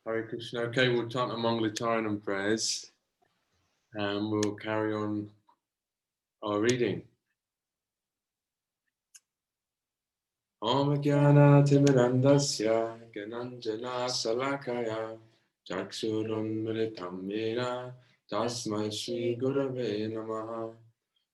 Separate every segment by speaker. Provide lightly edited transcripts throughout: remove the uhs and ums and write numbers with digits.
Speaker 1: Hare Krishna. Okay, we'll chant among Litaranam prayers and we'll carry on our reading. Om Jnana Timirandasya Gananjana Salakaya Chakshurun Militam Yena Tasmai Shri Gurave Namaha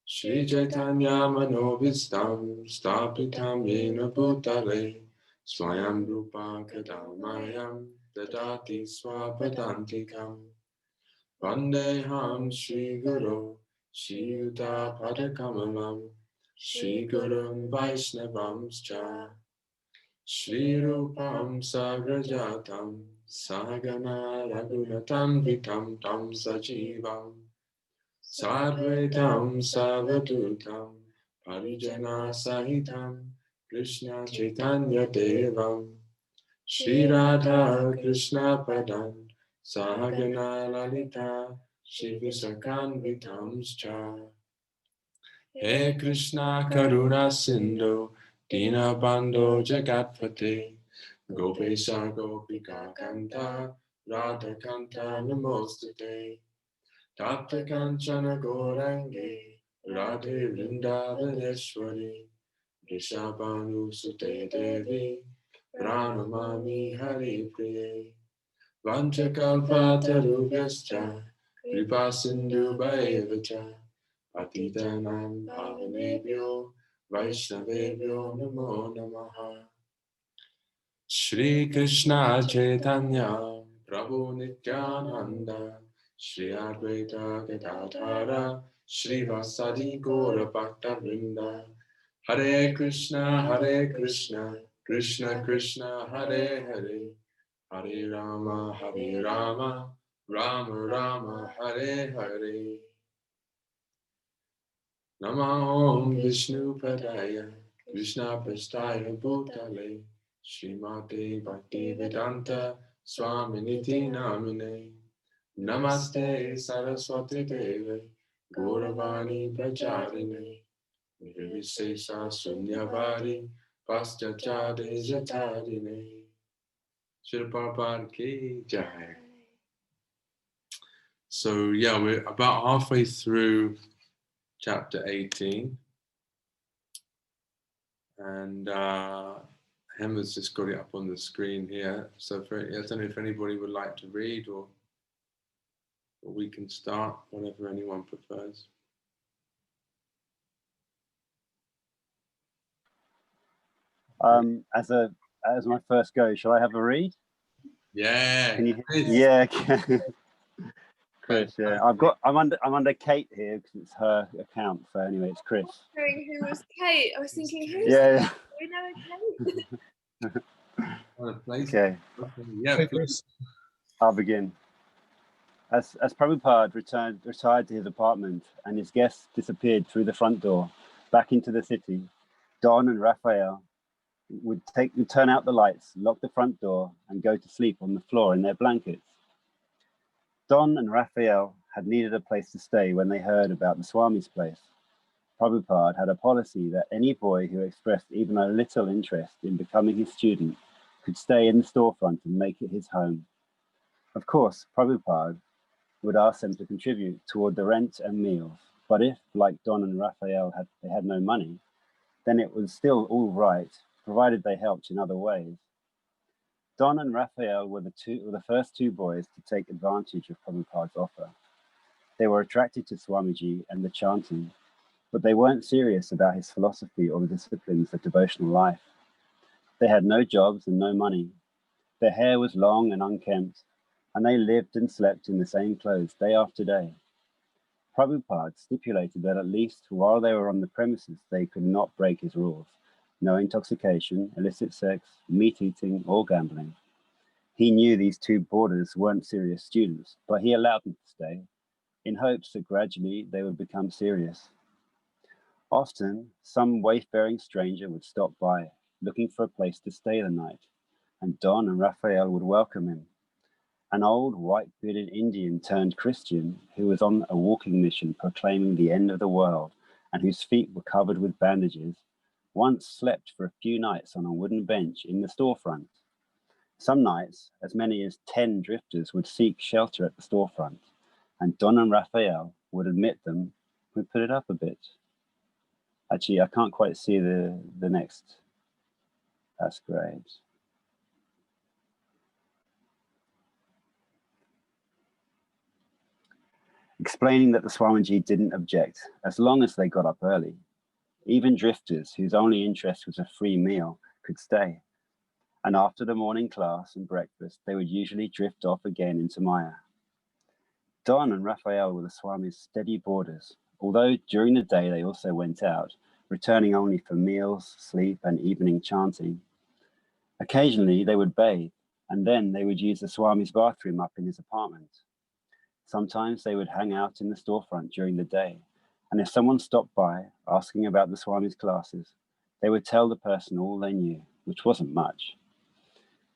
Speaker 1: Shri Chaitanya Manobhistam Stapitam Yena Bhutale Swayam Rupa Kadamayam Dadati Swapadantikam Vandeham Shri Guru Shri Yuta Padakamalam Shri Gurun Vaishnavamscha Shri Rupam Sagrajatam Sagana Raghunatam Vitam Tam Sajivam Sadvaitam Savadutam Parijana Sahitam Krishna Chaitanya Devam Shri Radha Krishna Padam Sahagana Lalita Shri Visakan Vitamscha He Krishna Karuna Sindhu Dina Bando Jagatpate Gopesha Gopika Kanta Radha Kanta Namostate Tapta Kanchana Gorangi Radhe Vrindavaneshwari Rishabhanu Sute Devi Pranamami Hari Priye Vanchakalpatarubhyascha Kripa Sindhu Bhayevacha Patitanam Pavanebhyo Vaishnavebhyo Namo Namaha Shri Krishna Chaitanya Prabhu Nityananda Shri Advaita Gadadhara Shri Vasadi Gaura Bhakta Vrinda Hare Krishna Krishna Krishna Hare Hare Hare Rama Rama Rama Hare Hare Namah Vishnu Padaya Krishna Prasthaya Bhutale Srimate Bhaktivedanta Swaminiti Namine Namaste Saraswati Deve Gauravani Pracharine Nirvisesa Sunyavari Paschachade Jatarine Srila Prabhupada Ki Jai. So yeah, we're about halfway through chapter 18. And Hema's just got it up on the screen here. So I don't know if anybody would like to read or we can start, whatever anyone prefers.
Speaker 2: As my first go, shall I have a read?
Speaker 1: Yeah.
Speaker 2: Can you?
Speaker 1: Chris.
Speaker 2: Yeah. Chris. Yeah. I'm under Kate here because it's her account. So anyway, it's Chris.
Speaker 3: Who was Kate? I was thinking, who's
Speaker 2: yeah.
Speaker 3: we know Kate.
Speaker 2: Okay.
Speaker 1: Yeah, Chris.
Speaker 2: I'll begin. As Prabhupada retired to his apartment and his guests disappeared through the front door back into the city, Don and Raphael would turn out the lights, lock the front door, and go to sleep on the floor in their blankets. Don and Raphael had needed a place to stay when they heard about the Swami's place. Prabhupada had a policy that any boy who expressed even a little interest in becoming his student could stay in the storefront and make it his home. Of course, Prabhupada would ask them to contribute toward the rent and meals, but if, like Don and Raphael, they had no money, then it was still all right, provided they helped in other ways. Don and Raphael were the first two boys to take advantage of Prabhupada's offer. They were attracted to Swamiji and the chanting, but they weren't serious about his philosophy or the disciplines of devotional life. They had no jobs and no money. Their hair was long and unkempt, and they lived and slept in the same clothes day after day. Prabhupada stipulated that at least while they were on the premises, they could not break his rules. No intoxication, illicit sex, meat eating, or gambling. He knew these two boarders weren't serious students, but he allowed them to stay, in hopes that gradually they would become serious. Often, some wayfaring stranger would stop by, looking for a place to stay the night, and Don and Raphael would welcome him. An old white-bearded Indian turned Christian who was on a walking mission proclaiming the end of the world and whose feet were covered with bandages, once slept for a few nights on a wooden bench in the storefront. Some nights, as many as 10 drifters would seek shelter at the storefront, and Don and Raphael would admit them. We put it up a bit. Actually, I can't quite see the next. That's great. Explaining that the Swamiji didn't object as long as they got up early. Even drifters whose only interest was a free meal could stay. And after the morning class and breakfast, they would usually drift off again into Maya. Don and Raphael were the Swami's steady boarders, although during the day they also went out, returning only for meals, sleep, and evening chanting. Occasionally they would bathe, and then they would use the Swami's bathroom up in his apartment. Sometimes they would hang out in the storefront during the day, and if someone stopped by asking about the Swami's classes, they would tell the person all they knew, which wasn't much.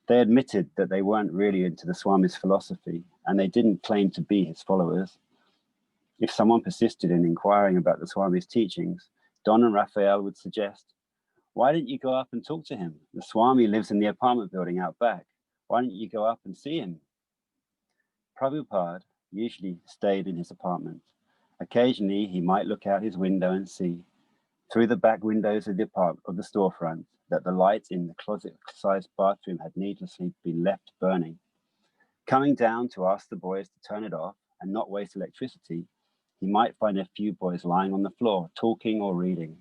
Speaker 2: They admitted that they weren't really into the Swami's philosophy, and they didn't claim to be his followers. If someone persisted in inquiring about the Swami's teachings, Don and Raphael would suggest, "Why didn't you go up and talk to him? The Swami lives in the apartment building out back. Why didn't you go up and see him?" Prabhupada usually stayed in his apartment. Occasionally, he might look out his window and see, through the back windows of the storefront, that the light in the closet-sized bathroom had needlessly been left burning. Coming down to ask the boys to turn it off and not waste electricity, he might find a few boys lying on the floor, talking or reading.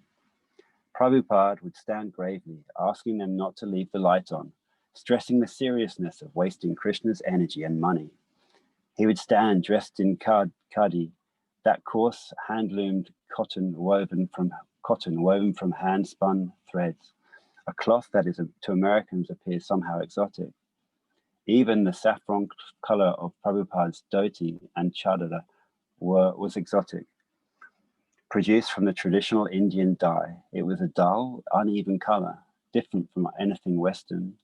Speaker 2: Prabhupada would stand gravely, asking them not to leave the light on, stressing the seriousness of wasting Krishna's energy and money. He would stand dressed in khadi, that coarse hand-loomed cotton woven from hand-spun threads, a cloth that is to Americans appears somehow exotic. Even the saffron color of Prabhupada's dhoti and chadara was exotic. Produced from the traditional Indian dye, it was a dull, uneven color, different from anything Western.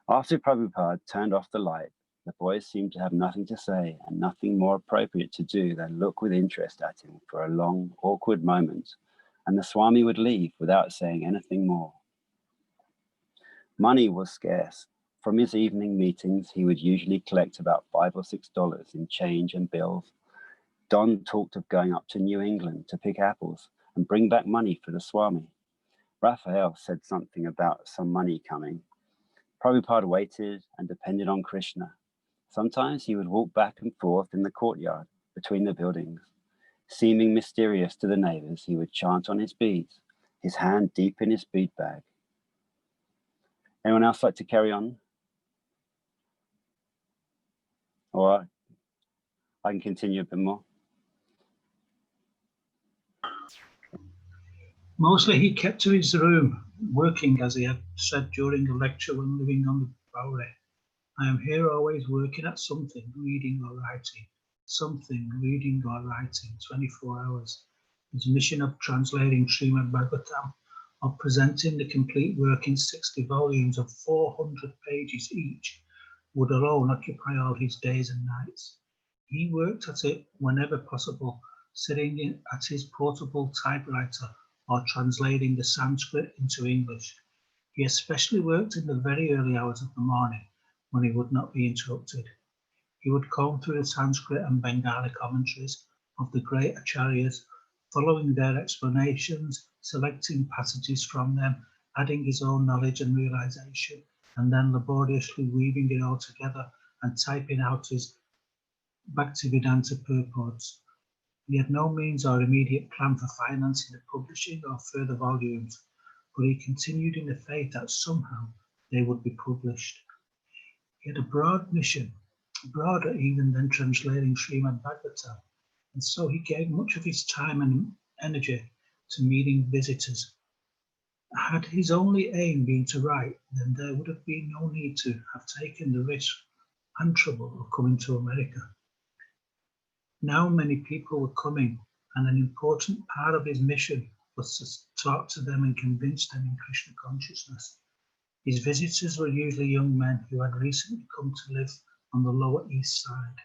Speaker 2: After Prabhupada turned off the light, the boys seemed to have nothing to say and nothing more appropriate to do than look with interest at him for a long, awkward moment, and the Swami would leave without saying anything more. Money was scarce. From his evening meetings, he would usually collect about $5 or $6 in change and bills. Don talked of going up to New England to pick apples and bring back money for the Swami. Raphael said something about some money coming. Prabhupada waited and depended on Krishna. Sometimes he would walk back and forth in the courtyard between the buildings. Seeming mysterious to the neighbors, he would chant on his beads, his hand deep in his bead bag. Anyone else like to carry on? Or I can continue a bit more.
Speaker 4: Mostly he kept to his room, working, as he had said during the lecture when living on the Bowery. "I am here always working at something, reading or writing, 24 hours. His mission of translating Srimad Bhagavatam, of presenting the complete work in 60 volumes of 400 pages each, would alone occupy all his days and nights. He worked at it whenever possible, sitting at his portable typewriter or translating the Sanskrit into English. He especially worked in the very early hours of the morning, when he would not be interrupted. He would comb through the Sanskrit and Bengali commentaries of the great acharyas, following their explanations, selecting passages from them, adding his own knowledge and realization, and then laboriously weaving it all together and typing out his Bhaktivedanta purports. He had no means or immediate plan for financing the publishing of further volumes, but he continued in the faith that somehow they would be published. He had a broad mission, broader even than translating Srimad Bhagavatam, and so he gave much of his time and energy to meeting visitors. Had his only aim been to write, then there would have been no need to have taken the risk and trouble of coming to America. Now many people were coming, and an important part of his mission was to talk to them and convince them in Krishna consciousness. His visitors were usually young men who had recently come to live on the Lower East Side.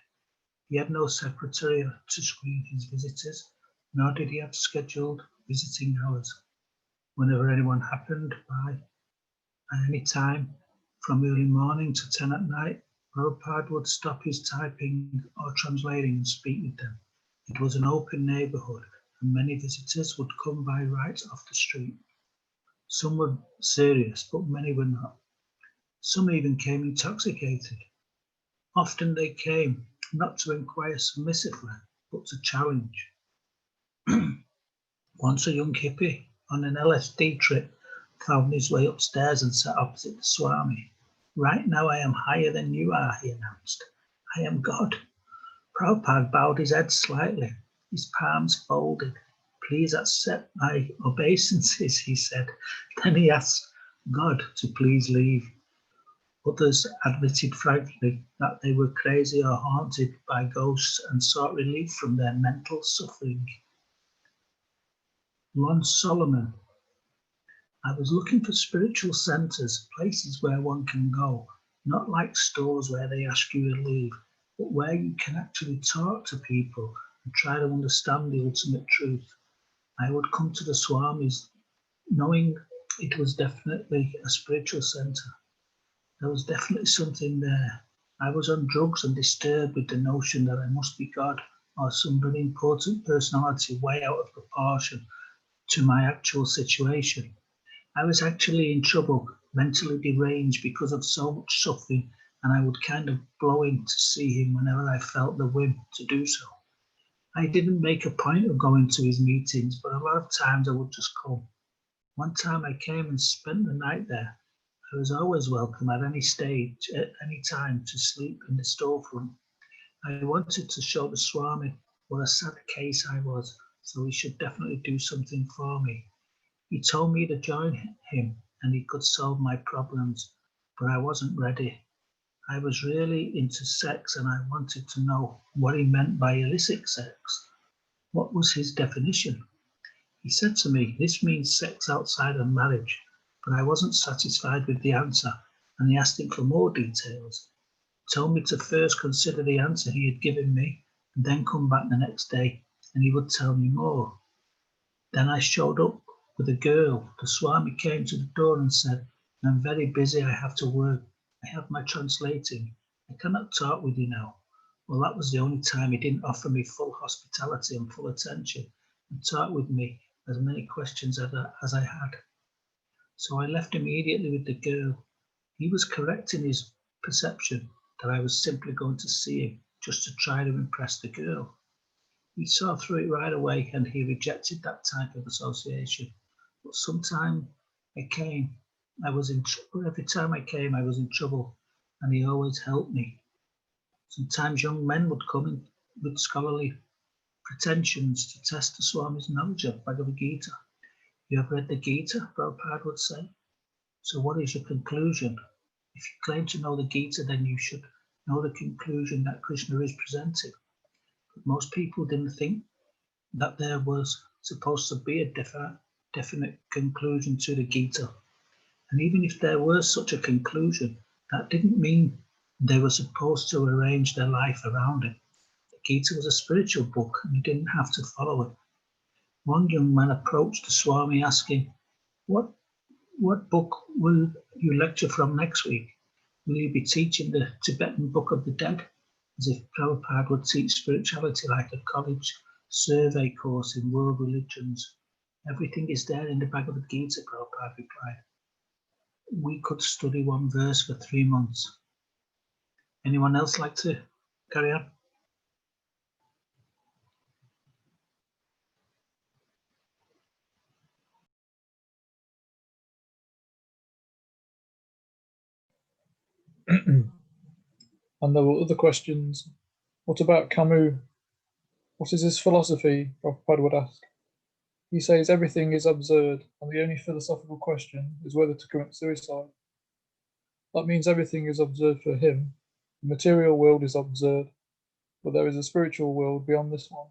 Speaker 4: He had no secretary to screen his visitors, nor did he have scheduled visiting hours. Whenever anyone happened by at any time From early morning to 10 at night, Prabhupada would stop his typing or translating and speak with them. It was an open neighborhood, and many visitors would come by right off the street. Some were serious, but many were not. Some even came intoxicated. Often they came not to inquire submissively, but to challenge. Once a young hippie on an LSD trip found his way upstairs and sat opposite the Swami. Right now I am higher than you are, he announced. I am God. Prabhupada bowed his head slightly, his palms folded. Please accept my obeisances, he said. Then he asked God to please leave. Others admitted frankly that they were crazy or haunted by ghosts and sought relief from their mental suffering. Lon Solomon. I was looking for spiritual centers, places where one can go, not like stores where they ask you to leave, but where you can actually talk to people and try to understand the ultimate truth. I would come to the Swamis knowing it was definitely a spiritual center. There was definitely something there. I was on drugs and disturbed with the notion that I must be God or some very important personality way out of proportion to my actual situation. I was actually in trouble, mentally deranged because of so much suffering, and I would kind of blow in to see him whenever I felt the whim to do so. I didn't make a point of going to his meetings, but a lot of times I would just come. One time I came and spent the night there. I was always welcome at any stage, at any time, to sleep in the storefront. I wanted to show the Swami what a sad case I was, so he should definitely do something for me. He told me to join him and he could solve my problems, but I wasn't ready. I was really into sex and I wanted to know what he meant by illicit sex. What was his definition? He said to me, this means sex outside of marriage, but I wasn't satisfied with the answer and he asked him for more details. He told me to first consider the answer he had given me and then come back the next day and he would tell me more. Then I showed up with a girl. The Swami came to the door and said, I'm very busy, I have to work. I have my translating. I cannot talk with you now. Well, that was the only time he didn't offer me full hospitality and full attention and talk with me as many questions as I had. So I left immediately with the girl. He was correct in his perception that I was simply going to see him just to try to impress the girl. He saw through it right away and he rejected that type of association. But sometime I came, I was in trouble. Every time I came, I was in trouble and he always helped me. Sometimes young men would come in with scholarly pretensions to test the Swami's knowledge of Bhagavad Gita. You have read the Gita, Prabhupada would say. So what is your conclusion? If you claim to know the Gita, then you should know the conclusion that Krishna is presenting. But most people didn't think that there was supposed to be a definite conclusion to the Gita. And even if there was such a conclusion, that didn't mean they were supposed to arrange their life around it. The Gita was a spiritual book and you didn't have to follow it. One young man approached the Swami asking, what book will you lecture from next week? Will you be teaching the Tibetan Book of the Dead? As if Prabhupada would teach spirituality like a college survey course in world religions. Everything is there in the Bhagavad Gita, Prabhupada replied. We could study one verse for 3 months. Anyone else like to carry on?
Speaker 5: And there were other questions. What about Camus? What is his philosophy? Prabhupada would ask. He says everything is absurd, and the only philosophical question is whether to commit suicide. That means everything is absurd for him. The material world is absurd, but there is a spiritual world beyond this one.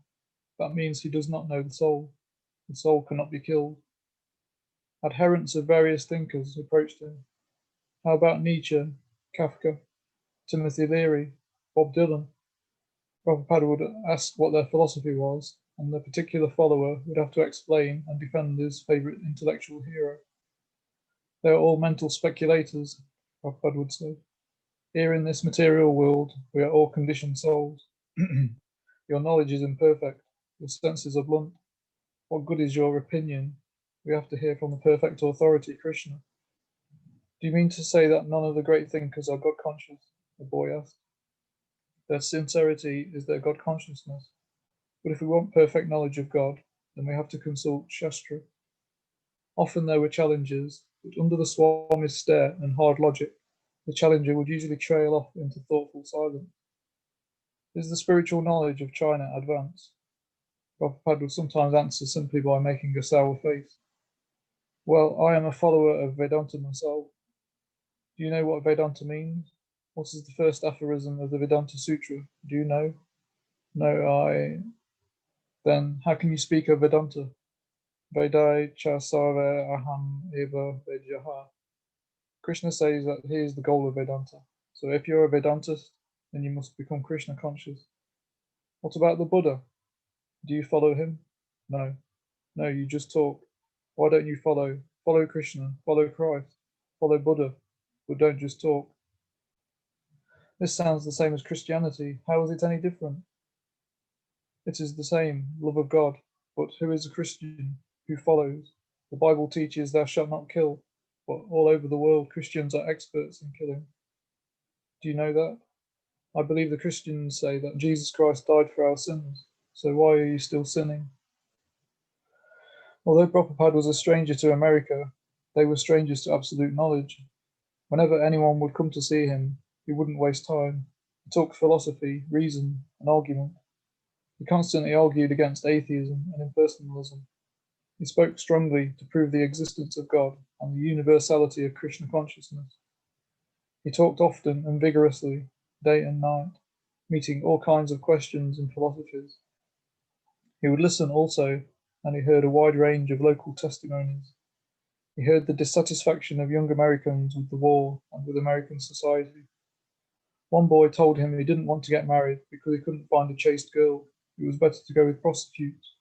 Speaker 5: That means he does not know the soul. The soul cannot be killed. Adherents of various thinkers approached him. How about Nietzsche, Kafka, Timothy Leary, Bob Dylan? Prabhupada would ask what their philosophy was, and the particular follower would have to explain and defend his favourite intellectual hero. They are all mental speculators, Prabhupada would say. Here in this material world, we are all conditioned souls. Your knowledge is imperfect. Your senses are blunt. What good is your opinion? We have to hear from the perfect authority, Krishna. Do you mean to say that none of the great thinkers are God conscious? The boy asked. Their sincerity is their God consciousness. But if we want perfect knowledge of God, then we have to consult Shastra. Often there were challenges, but under the Swami's stare and hard logic, the challenger would usually trail off into thoughtful silence. Is the spiritual knowledge of China advanced? Prabhupada would sometimes answer simply by making a sour face. Well, I am a follower of Vedanta myself. Do you know what Vedanta means? What is the first aphorism of the Vedanta Sutra? Do you know? No, Then how can you speak of Vedanta? Vedai cha save aham eva vejaha. Krishna says that he is the goal of Vedanta. So if you're a Vedantist, then you must become Krishna conscious. What about the Buddha? Do you follow him? No, you just talk. Why don't you follow? Follow Krishna, follow Christ, follow Buddha, but don't just talk. This sounds the same as Christianity. How is it any different? It is the same, love of God. But who is a Christian? Who follows? The Bible teaches thou shalt not kill, but all over the world Christians are experts in killing. Do you know that? I believe the Christians say that Jesus Christ died for our sins, so why are you still sinning? Although Prabhupada was a stranger to America, they were strangers to absolute knowledge. Whenever anyone would come to see him, he wouldn't waste time. He talked philosophy, reason, and argument. He constantly argued against atheism and impersonalism. He spoke strongly to prove the existence of God and the universality of Krishna consciousness. He talked often and vigorously, day and night, meeting all kinds of questions and philosophies. He would listen also, and he heard a wide range of local testimonies. He heard the dissatisfaction of young Americans with the war and with American society. One boy told him he didn't want to get married because he couldn't find a chaste girl. It was better to go with prostitutes.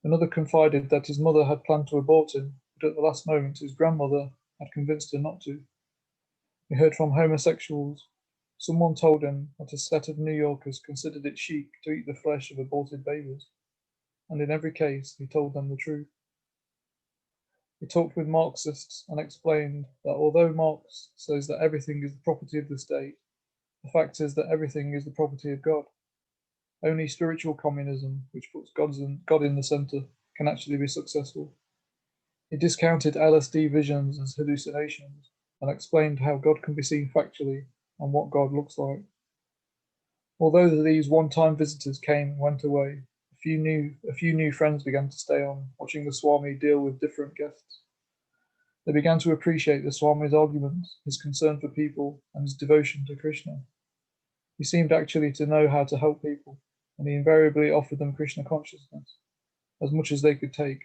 Speaker 5: Another confided that his mother had planned to abort him, but at the last moment his grandmother had convinced her not to. He heard from homosexuals. Someone told him that a set of New Yorkers considered it chic to eat the flesh of aborted babies, and in every case he told them the truth. He talked with Marxists and explained that although Marx says that everything is the property of the state, the fact is that everything is the property of God. Only spiritual communism, which puts God in the center, can actually be successful. He discounted LSD visions as hallucinations and explained how God can be seen factually and what God looks like. Although these one-time visitors came and went away, a few new friends began to stay on, watching the Swami deal with different guests. They began to appreciate the Swami's arguments, his concern for people, and his devotion to Krishna. He seemed actually to know how to help people, and he invariably offered them Krishna consciousness, as much as they could take,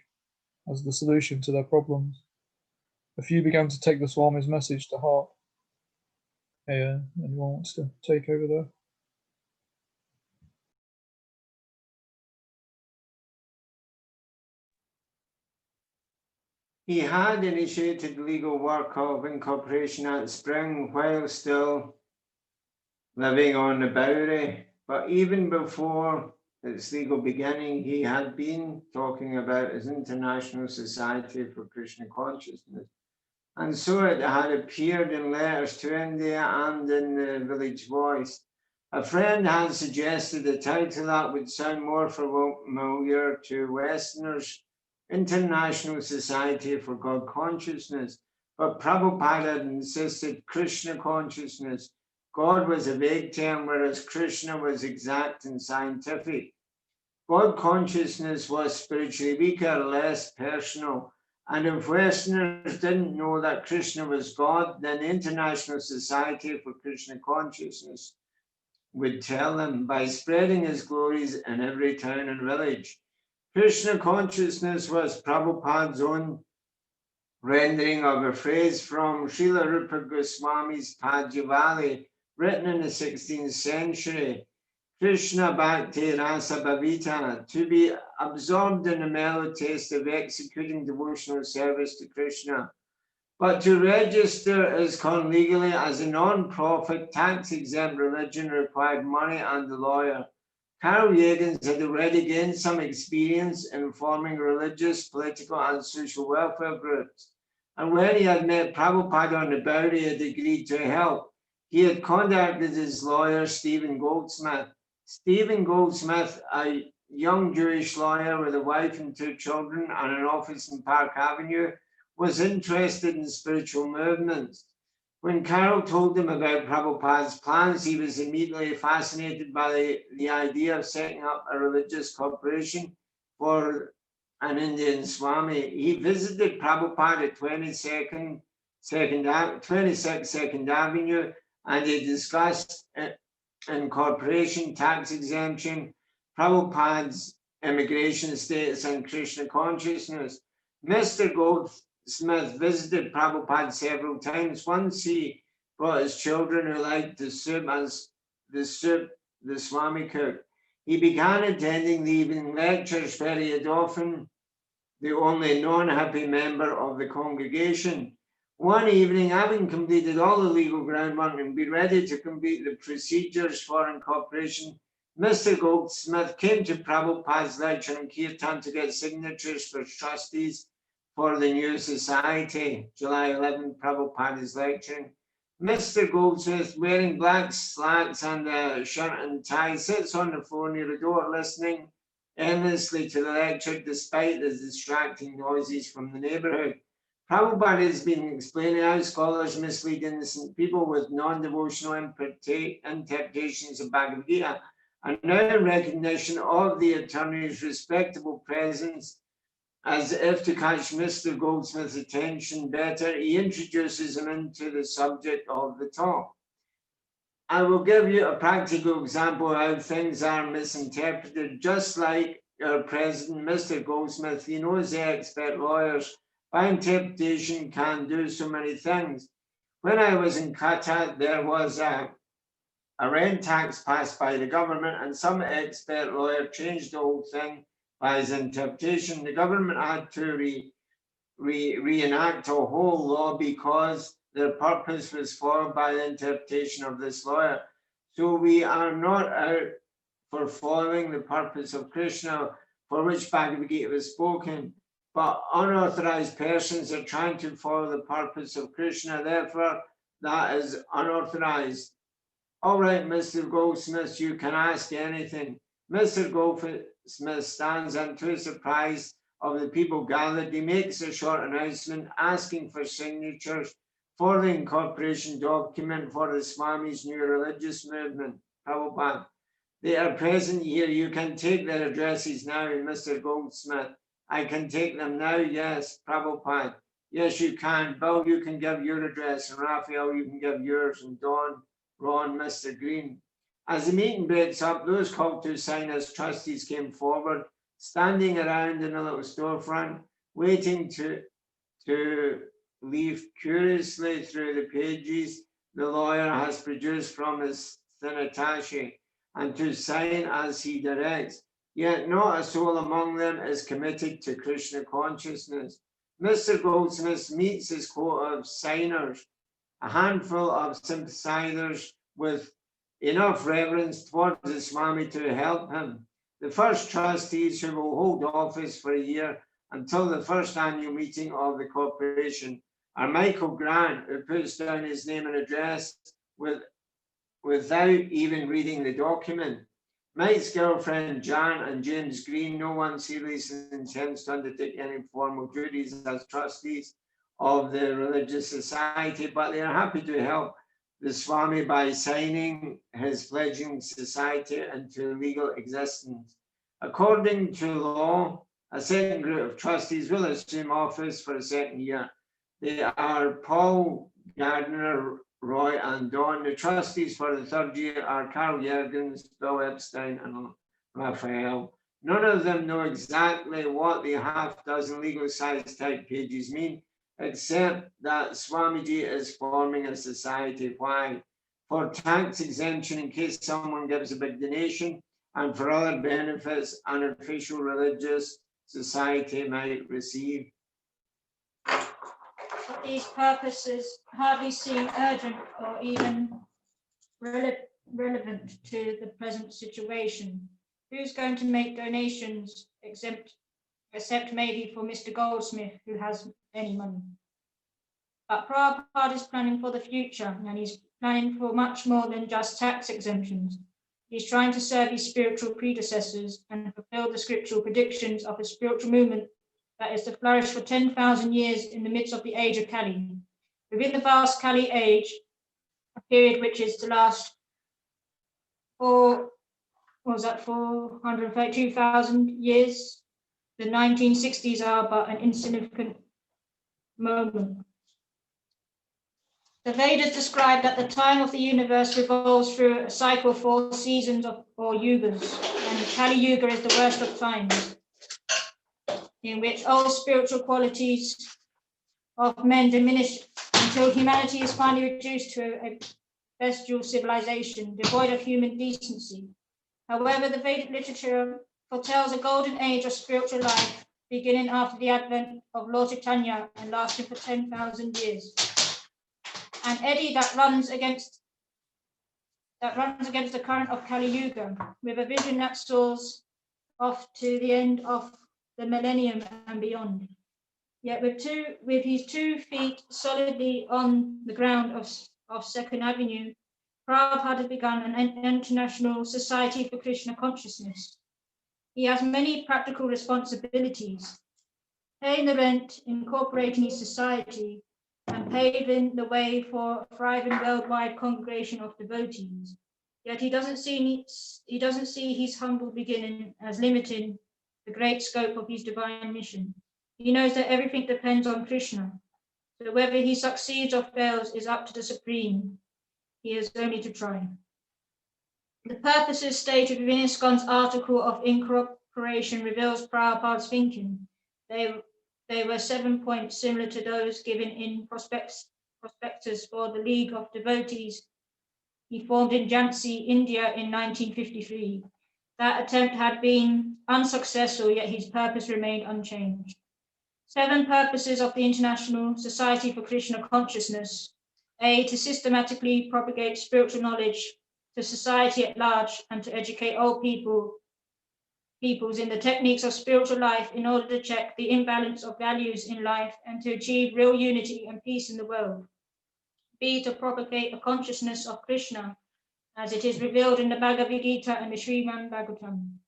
Speaker 5: as the solution to their problems. A few began to take the Swami's message to heart. Hey, anyone wants to take over there?
Speaker 6: He had initiated legal work of incorporation at Spring while still living on the Bowery, but even before its legal beginning, he had been talking about his International Society for Krishna Consciousness. And so it had appeared in letters to India and in the Village Voice. A friend had suggested a title that would sound more familiar to Westerners, International Society for God Consciousness, but Prabhupada insisted Krishna Consciousness. God was a vague term, whereas Krishna was exact and scientific. God consciousness was spiritually weaker, less personal. And if Westerners didn't know that Krishna was God, then the International Society for Krishna Consciousness would tell them by spreading his glories in every town and village. Krishna consciousness was Prabhupada's own rendering of a phrase from Srila Rupa Goswami's Padjavali, written in the 16th century. Krishna Bhakti Rasa Bhavita, to be absorbed in the mellow taste of executing devotional service to Krishna. But to register as con legally as a non-profit tax-exempt religion required money and a lawyer. Carl Yeagans had already gained some experience in forming religious, political and social welfare groups. And when he had met Prabhupada on the Bowery, he had agreed to help. He had contacted his lawyer, Stephen Goldsmith. Stephen Goldsmith, a young Jewish lawyer with a wife and 2 children and an office in Park Avenue, was interested in spiritual movements. When Carol told him about Prabhupada's plans, he was immediately fascinated by the idea of setting up a religious corporation for an Indian Swami. He visited Prabhupada at 22nd Second Avenue, and they discussed incorporation, tax exemption, Prabhupada's immigration status, and Krishna consciousness. Mr. Goldsmith visited Prabhupada several times. Once he brought his children who liked the soup the Swami cooked. He began attending the evening lectures where he had often the only non-happy member of the congregation. One evening, having completed all the legal groundwork and been ready to complete the procedures for incorporation, Mr. Goldsmith came to Prabhupada's lecture in Kirtan to get signatures for trustees for the new society. July 11, Prabhupada is lecturing. Mr. Goldsmith, wearing black slacks and a shirt and tie, sits on the floor near the door listening endlessly to the lecture despite the distracting noises from the neighborhood. Prabhupada has been explaining how scholars mislead innocent people with non-devotional interpretations of Bhagavad Gita, and now in recognition of the attorney's respectable presence, as if to catch Mr. Goldsmith's attention better, he introduces him into the subject of the talk. I will give you a practical example of how things are misinterpreted. Just like our president, Mr. Goldsmith, he knows the expert lawyers by interpretation can do so many things. When I was in Qatar, there was a rent tax passed by the government, and some expert lawyer changed the whole thing by his interpretation. The government had to reenact a whole law because their purpose was foiled by the interpretation of this lawyer. So we are not out for foiling the purpose of Krishna, for which Bhagavad Gita was spoken, but unauthorized persons are trying to foil the purpose of Krishna. Therefore, that is unauthorized. All right, Mr. Goldsmith, you can ask anything. Mr. Goldsmith stands, and to the surprise of the people gathered, he makes a short announcement asking for signatures for the incorporation document for the Swami's new religious movement, Prabhupada. They are present here. You can take their addresses now, Mr. Goldsmith. I can take them now, yes, Prabhupada. Yes, you can. Bill, you can give your address, and Raphael, you can give yours, and Don, Ron, Mr. Green. As the meeting breaks up, those called to sign as trustees came forward, standing around in a little storefront, waiting to leaf curiously through the pages the lawyer has produced from his thin attache, and to sign as he directs. Yet not a soul among them is committed to Krishna consciousness. Mr. Goldsmith meets his quota of signers, a handful of sympathizers with enough reverence towards the Swami to help him. The first trustees who will hold office for a year until the first annual meeting of the corporation are Michael Grant, who puts down his name and address without even reading the document. Mike's girlfriend, Jan, and James Green, no one seriously intends to undertake any formal duties as trustees of the religious society, but they are happy to help the Swami by signing his pledging society into legal existence. According to law, a second group of trustees will assume office for a second year. They are Paul, Gardner, Roy, and Don. The trustees for the third year are Carl Yergens, Bill Epstein, and Raphael. None of them know exactly what the half-dozen legal-sized type pages mean, except that Swamiji is forming a society. Why? For tax exemption in case someone gives a big donation, and for other benefits an official religious society might receive.
Speaker 7: these purposes hardly seem urgent or even relevant to the present situation. Who's going to make donations except maybe for Mr. Goldsmith, who has any money? But Prabhupada is planning for the future, and he's planning for much more than just tax exemptions. He's trying to serve his spiritual predecessors and fulfill the scriptural predictions of a spiritual movement that is to flourish for 10,000 years in the midst of the age of Kali. Within the vast Kali age, a period which is to last for 432,000 years, the 1960s are but an insignificant moment. The Vedas describe that the time of the universe revolves through a cycle of 4 seasons or yugas, and Kali Yuga is the worst of times, in which all spiritual qualities of men diminish until humanity is finally reduced to a bestial civilization, devoid of human decency. However, the Vedic literature foretells a golden age of spiritual life, beginning after the advent of Lord Chaitanya and lasting for 10,000 years. An eddy that runs against the current of Kali Yuga, with a vision that soars off to the end of the millennium and beyond. Yet with his 2 feet solidly on the ground of Second Avenue, Prabhupada has begun an international society for Krishna consciousness. He has many practical responsibilities: paying the rent, incorporating his society, and paving the way for a thriving worldwide congregation of devotees. Yet he doesn't see his humble beginning as limiting the great scope of his divine mission. He knows that everything depends on Krishna, so whether he succeeds or fails is up to the Supreme. He has only to try. The purposes stated within ISKCON's article of incorporation reveals Prabhupada's thinking. They were 7 points similar to those given in prospectus for the League of Devotees he formed in Jhansi, India in 1953. That attempt had been unsuccessful, yet his purpose remained unchanged. 7 purposes of the International Society for Krishna Consciousness: A, to systematically propagate spiritual knowledge to society at large and to educate all peoples in the techniques of spiritual life in order to check the imbalance of values in life and to achieve real unity and peace in the world. B, to propagate a consciousness of Krishna as it is revealed in the Bhagavad Gita and the Srimad Bhagavatam.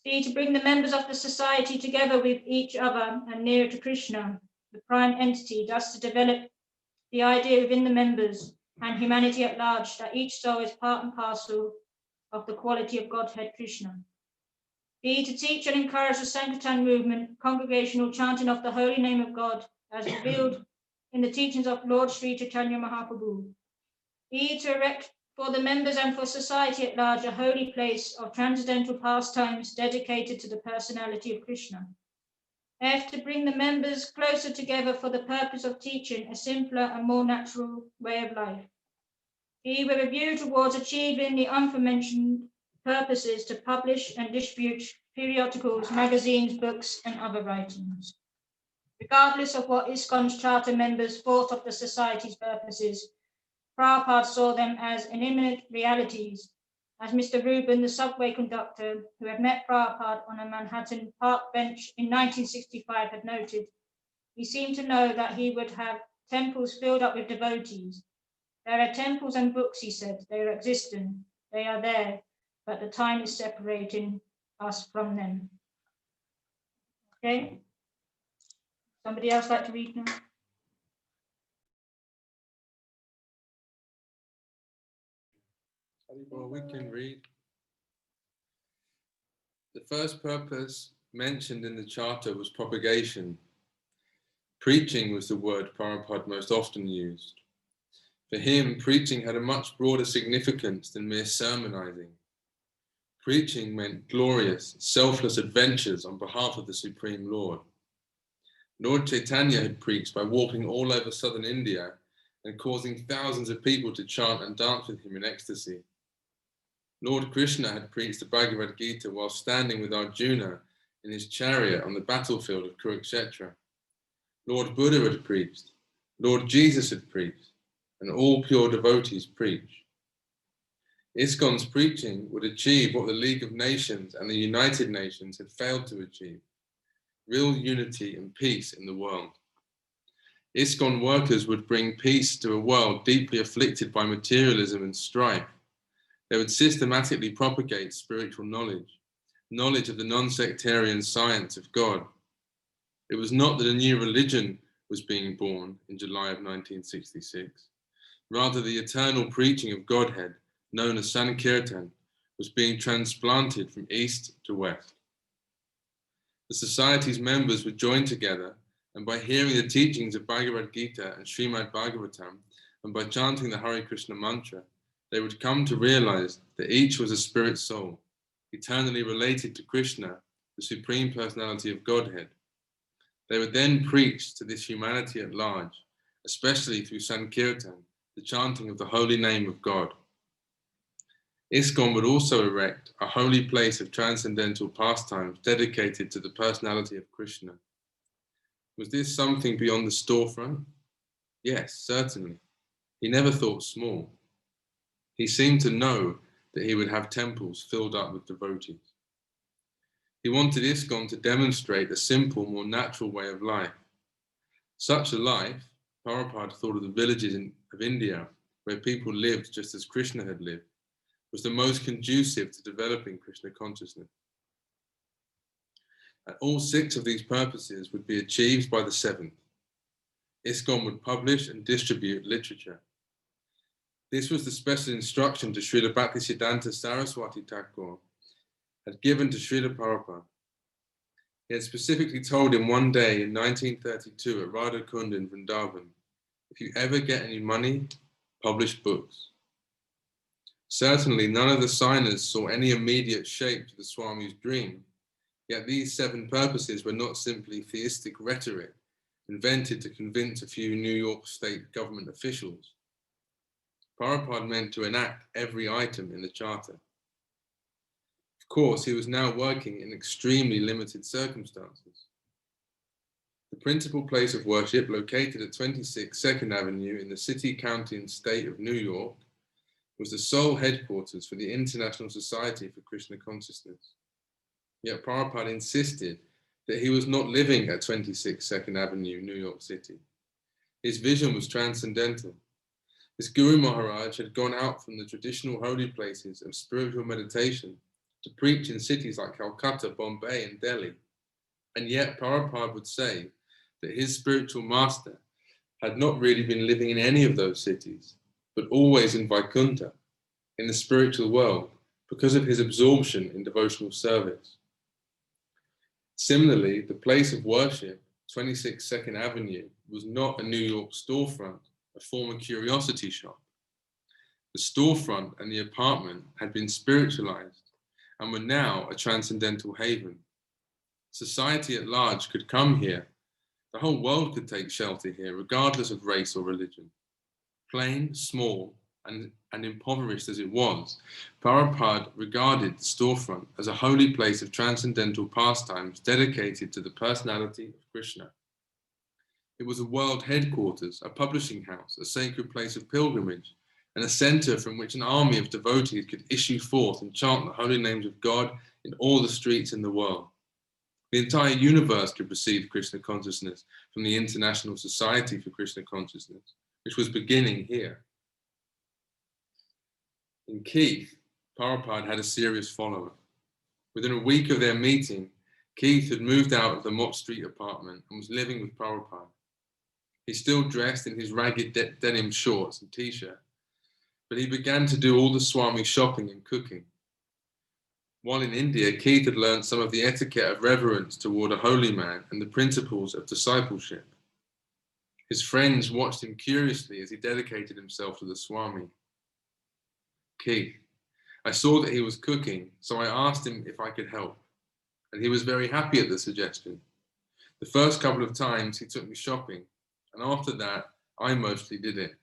Speaker 7: C, to bring the members of the society together with each other and nearer to Krishna, the prime entity, thus to develop the idea within the members and humanity at large that each soul is part and parcel of the quality of Godhead Krishna. B, to teach and encourage the Sankirtan movement, congregational chanting of the holy name of God as revealed in the teachings of Lord Sri Chaitanya Mahaprabhu. E, to erect for the members and for society at large a holy place of transcendental pastimes dedicated to the personality of Krishna. F, to bring the members closer together for the purpose of teaching a simpler and more natural way of life. G, with a view towards achieving the aforementioned purposes to publish and distribute periodicals, magazines, books, and other writings. Regardless of what ISKCON's charter members thought of the Society's purposes, Prabhupada saw them as imminent realities. As Mr. Rubin, the subway conductor, who had met Prabhupada on a Manhattan park bench in 1965, had noted, he seemed to know that he would have temples filled up with devotees. There are temples and books, he said. They are existent. They are there, but the time is separating us from them. Okay? Somebody else like to read now?
Speaker 1: Well, we can read. The first purpose mentioned in the charter was propagation. Preaching was the word Prabhupada most often used. For him, preaching had a much broader significance than mere sermonizing. Preaching meant glorious, selfless adventures on behalf of the Supreme Lord. Lord Chaitanya had preached by walking all over southern India and causing thousands of people to chant and dance with him in ecstasy. Lord Krishna had preached the Bhagavad Gita while standing with Arjuna in his chariot on the battlefield of Kurukshetra. Lord Buddha had preached, Lord Jesus had preached, and all pure devotees preach. ISKCON's preaching would achieve what the League of Nations and the United Nations had failed to achieve: real unity and peace in the world. ISKCON workers would bring peace to a world deeply afflicted by materialism and strife. They would systematically propagate spiritual knowledge, knowledge of the non-sectarian science of God. It was not that a new religion was being born in July of 1966. Rather, the eternal preaching of Godhead, known as Sankirtan, was being transplanted from east to west. The society's members would join together, and by hearing the teachings of Bhagavad Gita and Srimad Bhagavatam, and by chanting the Hare Krishna mantra, they would come to realize that each was a spirit soul, eternally related to Krishna, the Supreme Personality of Godhead. They would then preach to this humanity at large, especially through Sankirtan, the chanting of the holy name of God. ISKCON would also erect a holy place of transcendental pastimes dedicated to the personality of Krishna. Was this something beyond the storefront? Yes, certainly. He never thought small. He seemed to know that he would have temples filled up with devotees. He wanted ISKCON to demonstrate a simple, more natural way of life. Such a life, Prabhupada thought of the villages of India, where people lived just as Krishna had lived, was the most conducive to developing Krishna consciousness. And all 6 of these purposes would be achieved by the 7th. ISKCON would publish and distribute literature. This was the special instruction to Srila Bhaktisiddhanta Saraswati Thakur had given to Srila Prabhupada. He had specifically told him one day in 1932 at Radha Kund in Vrindavan, if you ever get any money, publish books. Certainly none of the signers saw any immediate shape to the Swami's dream, yet these 7 purposes were not simply theistic rhetoric invented to convince a few New York State government officials. Prabhupada meant to enact every item in the charter. Of course, he was now working in extremely limited circumstances. The principal place of worship, located at 26 2nd Avenue in the city, county, and state of New York, was the sole headquarters for the International Society for Krishna Consciousness. Yet Prabhupada insisted that he was not living at 26 2nd Avenue, New York City. His vision was transcendental. His Guru Maharaj had gone out from the traditional holy places of spiritual meditation to preach in cities like Calcutta, Bombay, and Delhi. And yet Prabhupada would say that his spiritual master had not really been living in any of those cities, but always in Vaikuntha, in the spiritual world, because of his absorption in devotional service. Similarly, the place of worship, 26 2nd Avenue, was not a New York storefront, a former curiosity shop. The storefront and the apartment had been spiritualized and were now a transcendental haven. Society at large could come here. The whole world could take shelter here, regardless of race or religion. Plain, small, and impoverished as it was, Prabhupada regarded the storefront as a holy place of transcendental pastimes dedicated to the personality of Krishna. It was a world headquarters, a publishing house, a sacred place of pilgrimage, and a center from which an army of devotees could issue forth and chant the holy names of God in all the streets in the world. The entire universe could receive Krishna consciousness from the International Society for Krishna Consciousness, which was beginning here. In Keith, Prabhupada had a serious follower. Within a week of their meeting, Keith had moved out of the Mott Street apartment and was living with Prabhupada. He still dressed in his ragged denim shorts and t-shirt, but he began to do all the Swami shopping and cooking. While in India, Keith had learned some of the etiquette of reverence toward a holy man and the principles of discipleship. His friends watched him curiously as he dedicated himself to the Swami. Keith, I saw that he was cooking, so I asked him if I could help, and he was very happy at the suggestion. The first couple of times he took me shopping, and after that, I mostly did it.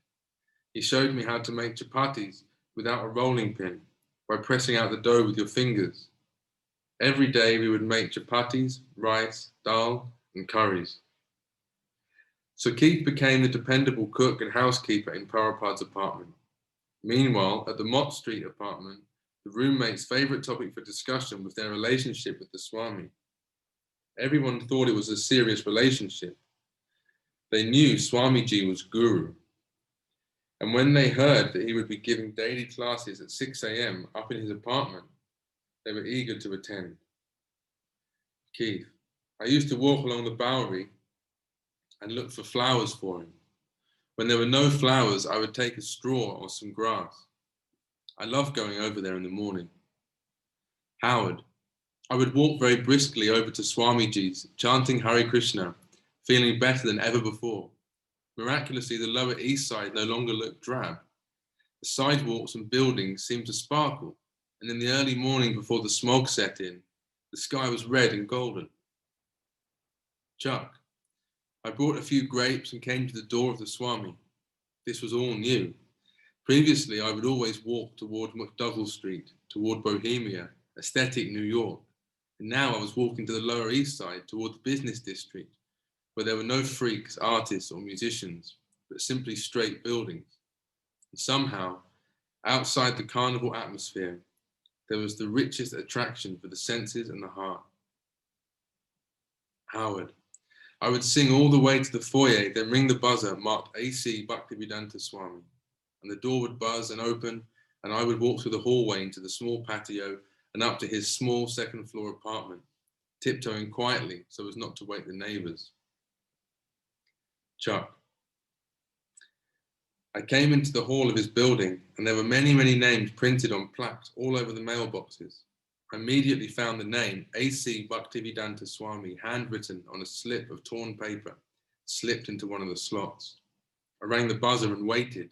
Speaker 1: He showed me how to make chapatis without a rolling pin, by pressing out the dough with your fingers. Every day we would make chapatis, rice, dal, and curries. So Keith became the dependable cook and housekeeper in Prabhupada's apartment. Meanwhile, at the Mott Street apartment, the roommates' favourite topic for discussion was their relationship with the Swami. Everyone thought it was a serious relationship. They knew Swamiji was Guru. And when they heard that he would be giving daily classes at 6 a.m. up in his apartment, they were eager to attend. Keith, I used to walk along the Bowery and look for flowers for him. When there were no flowers, I would take a straw or some grass. I loved going over there in the morning. Howard, I would walk very briskly over to Swamiji's, chanting Hare Krishna, feeling better than ever before. Miraculously, the Lower East Side no longer looked drab. The sidewalks and buildings seemed to sparkle, and in the early morning before the smog set in, the sky was red and golden. Chuck, I brought a few grapes and came to the door of the Swami. This was all new. Previously, I would always walk toward McDougall Street, toward Bohemia, aesthetic New York. And now I was walking to the Lower East Side, toward the business district, where there were no freaks, artists, or musicians, but simply straight buildings. And somehow, outside the carnival atmosphere, there was the richest attraction for the senses and the heart. Howard, I would sing all the way to the foyer, then ring the buzzer marked AC Bhaktivedanta Swami, and the door would buzz and open, and I would walk through the hallway into the small patio and up to his small second-floor apartment, tiptoeing quietly so as not to wake the neighbors. Chuck, I came into the hall of his building, and there were many, many names printed on plaques all over the mailboxes. I immediately found the name AC Bhaktivedanta Swami handwritten on a slip of torn paper, slipped into one of the slots. I rang the buzzer and waited.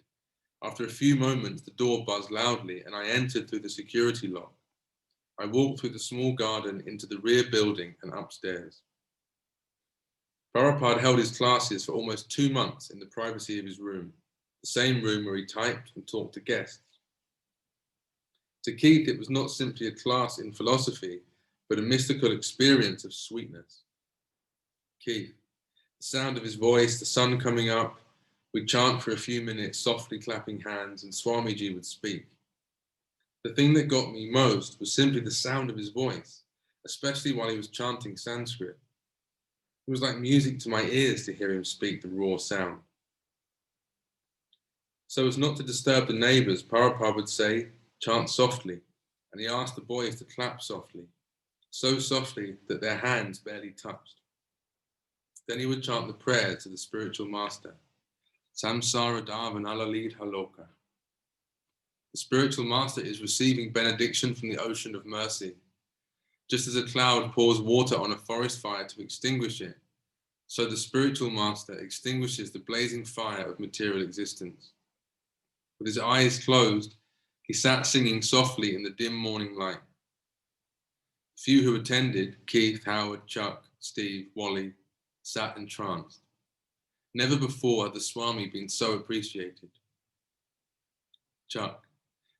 Speaker 1: After a few moments, the door buzzed loudly and I entered through the security lock. I walked through the small garden into the rear building and upstairs. Prabhupada held his classes for almost 2 months in the privacy of his room, the same room where he typed and talked to guests. To Keith, it was not simply a class in philosophy, but a mystical experience of sweetness. Keith, the sound of his voice, the sun coming up, we'd chant for a few minutes, softly clapping hands, and Swamiji would speak. The thing that got me most was simply the sound of his voice, especially while he was chanting Sanskrit. It was like music to my ears to hear him speak the raw sound. So as not to disturb the neighbors, Prabhupada would say, chant softly, and he asked the boys to clap softly, so softly that their hands barely touched. Then he would chant the prayer to the spiritual master, Samsara Davanalalit Haloka. The spiritual master is receiving benediction from the ocean of mercy. Just as a cloud pours water on a forest fire to extinguish it, so the spiritual master extinguishes the blazing fire of material existence. With his eyes closed, he sat singing softly in the dim morning light. The few who attended, Keith, Howard, Chuck, Steve, Wally, sat entranced. Never before had the Swami been so appreciated. Chuck,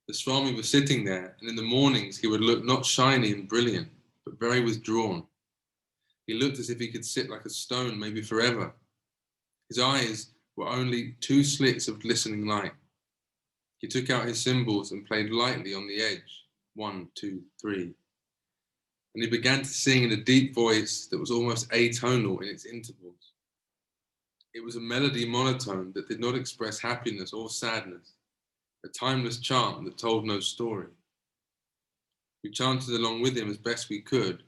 Speaker 1: the Swami was sitting there, and in the mornings he would look not shiny and brilliant, but very withdrawn. He looked as if he could sit like a stone, maybe forever. His eyes were only 2 slits of glistening light. He took out his cymbals and played lightly on the edge, 1, 2, 3. And he began to sing in a deep voice that was almost atonal in its intervals. It was a melody monotone that did not express happiness or sadness, a timeless chant that told no story. We chanted along with him as best we could,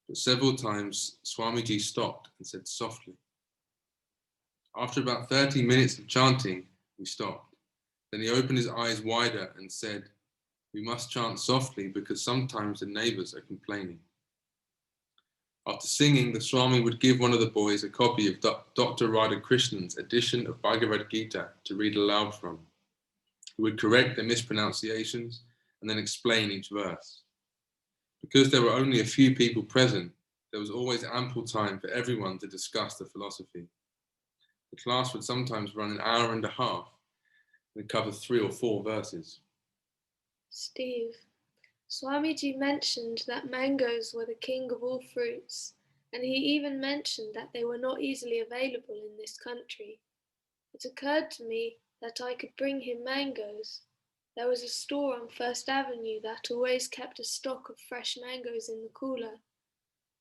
Speaker 1: but several times Swamiji stopped and said softly. After about 30 minutes of chanting, we stopped. Then he opened his eyes wider and said, we must chant softly because sometimes the neighbors are complaining. After singing, the Swami would give one of the boys a copy of Dr. Radhakrishnan's edition of Bhagavad Gita to read aloud from. He would correct their mispronunciations and then explain each verse. Because there were only a few people present, there was always ample time for everyone to discuss the philosophy. The class would sometimes run an hour and a half and cover 3 or 4 verses.
Speaker 3: Steve, Swamiji mentioned that mangoes were the king of all fruits. and he even mentioned that they were not easily available in this country. It occurred to me that I could bring him mangoes. There was a store on First Avenue that always kept a stock of fresh mangoes in the cooler.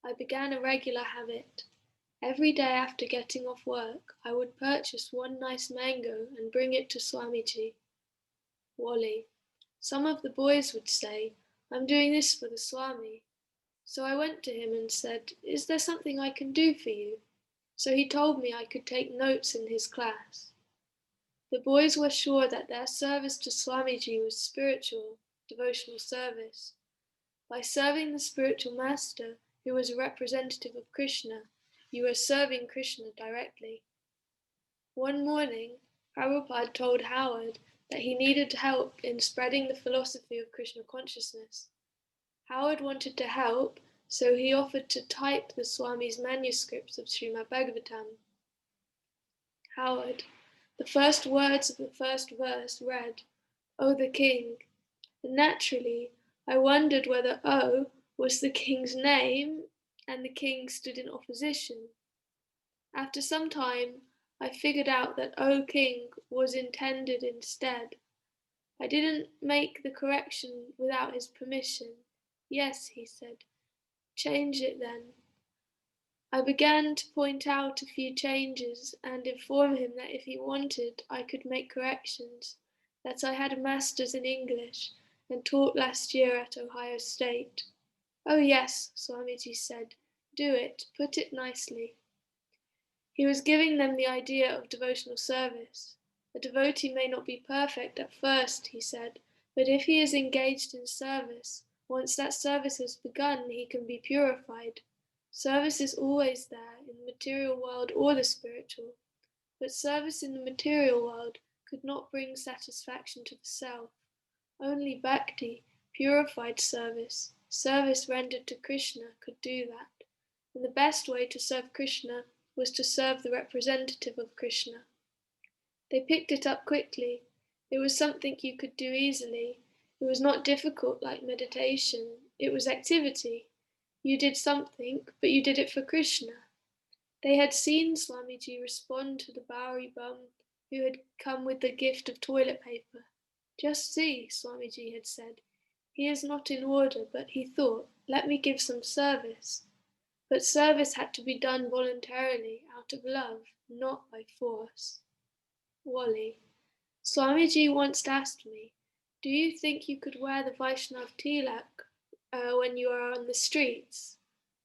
Speaker 3: I began a regular habit. Every day after getting off work, I would purchase one nice mango and bring it to Swamiji. Wally. Some of the boys would say, "I'm doing this for the Swami." So I went to him and said, "Is there something I can do for you?" So he told me I could take notes in his class. The boys were sure that their service to Swamiji was spiritual, devotional service. By serving the spiritual master, who was a representative of Krishna, you were serving Krishna directly. One morning, Prabhupada told Howard that he needed help in spreading the philosophy of Krishna consciousness. Howard wanted to help, so he offered to type the Swami's manuscripts of Srimad Bhagavatam. Howard. The first words of the first verse read, "O the king," and naturally I wondered whether O was the king's name and the king stood in opposition. After some time I figured out that O king was intended instead. I didn't make the correction without his permission. "Yes," he said, "change it then." I began to point out a few changes and inform him that if he wanted, I could make corrections, that I had a master's in English and taught last year at Ohio State. "Oh yes," Swamiji said, "do it, put it nicely." He was giving them the idea of devotional service. A devotee may not be perfect at first, he said, but if he is engaged in service, once that service has begun, he can be purified. Service is always there, in the material world or the spiritual, but service in the material world could not bring satisfaction to the self. Only bhakti, purified service, service rendered to Krishna, could do that. And the best way to serve Krishna was to serve the representative of Krishna. They picked it up quickly. It was something you could do easily. It was not difficult like meditation. It was activity. You did something, but you did it for Krishna. They had seen Swamiji respond to the Bowery bum who had come with the gift of toilet paper. "Just see," Swamiji had said. "He is not in order, but he thought, let me give some service." But service had to be done voluntarily, out of love, not by force. Wally. Swamiji once asked me, "Do you think you could wear the Vaishnav tilak when you are on the streets?"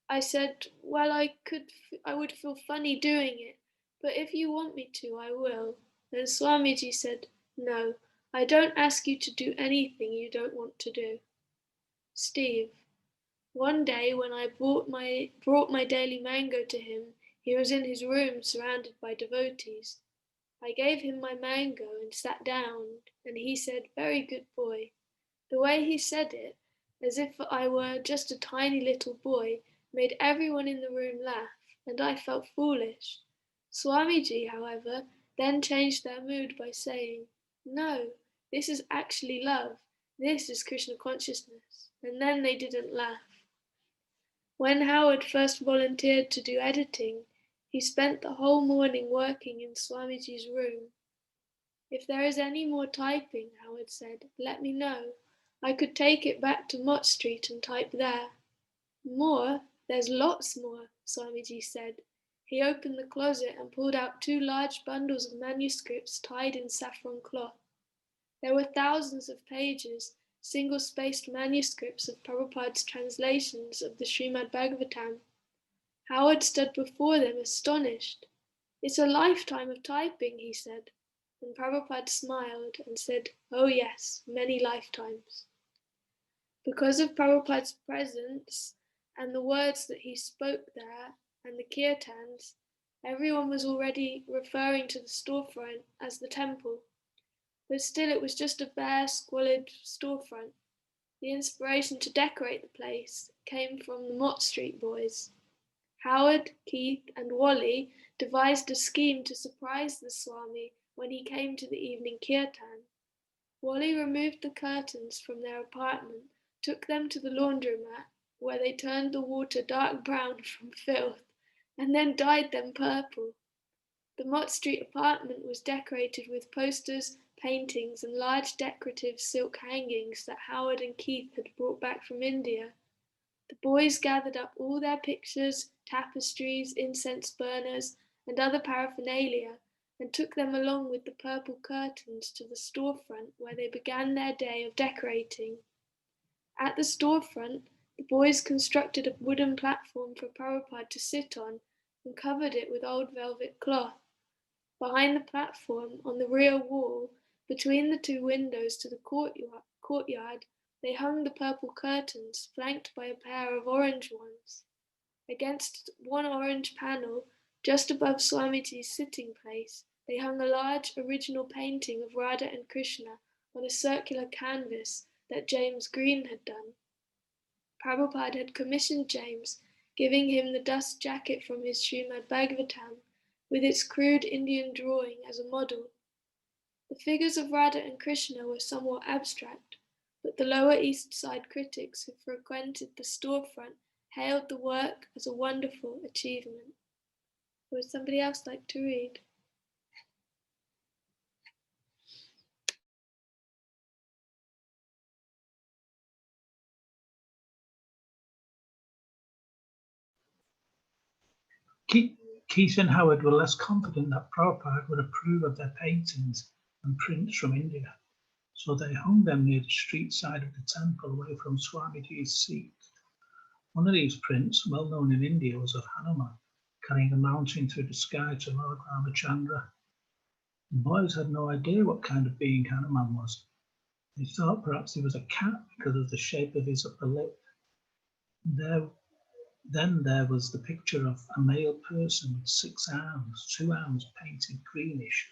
Speaker 3: I said, "Well, I would feel funny doing it, but if you want me to, I will." Then Swamiji said, "No, I don't ask you to do anything you don't want to do." Steve. One day when I brought my daily mango to him, he was in his room surrounded by devotees. I gave him my mango and sat down, and he said, "Very good boy." The way he said it, as if I were just a tiny little boy, made everyone in the room laugh, and I felt foolish. Swamiji, however, then changed their mood by saying, "No, this is actually love. This is Krishna consciousness." And then they didn't laugh. When Howard first volunteered to do editing, he spent the whole morning working in Swamiji's room. "If there is any more typing," Howard said, "let me know. I could take it back to Mott Street and type there." "More? There's lots more," Swamiji said. He opened the closet and pulled out 2 large bundles of manuscripts tied in saffron cloth. There were thousands of pages, single-spaced manuscripts of Prabhupada's translations of the Srimad Bhagavatam. Howard stood before them astonished. "It's a lifetime of typing," he said. And Prabhupada smiled and said, "Oh yes, many lifetimes." Because of Prabhupada's presence and the words that he spoke there and the kirtans, everyone was already referring to the storefront as the temple. But still it was just a bare, squalid storefront. The inspiration to decorate the place came from the Mott Street boys. Howard, Keith, and Wally devised a scheme to surprise the Swami when he came to the evening kirtan. Wally removed the curtains from their apartment, took them to the laundromat, where they turned the water dark brown from filth, and then dyed them purple. The Mott Street apartment was decorated with posters, paintings, and large decorative silk hangings that Howard and Keith had brought back from India. The boys gathered up all their pictures, tapestries, incense burners, and other paraphernalia, and took them along with the purple curtains to the storefront where they began their day of decorating. At the storefront, the boys constructed a wooden platform for Prabhupada to sit on and covered it with old velvet cloth. Behind the platform, on the rear wall, between the two windows to the courtyard, they hung the purple curtains, flanked by a pair of orange ones. Against one orange panel, just above Swamiji's sitting place, they hung a large original painting of Radha and Krishna on a circular canvas that James Green had done. Prabhupada had commissioned James, giving him the dust jacket from his Srimad Bhagavatam, with its crude Indian drawing as a model. The figures of Radha and Krishna were somewhat abstract, but the Lower East Side critics who frequented the storefront hailed the work as a wonderful achievement. Would somebody else like to read?
Speaker 4: Keith and Howard were less confident that Prabhupada would approve of their paintings and prints from India, so they hung them near the street side of the temple away from Swamiji's seat. One of these prints, well known in India, was of Hanuman carrying a mountain through the sky to Lord Ramachandra. The boys had no idea what kind of being Hanuman was. They thought perhaps he was a cat because of the shape of his upper lip. Then there was the picture of a male person with 6 arms, 2 arms painted greenish,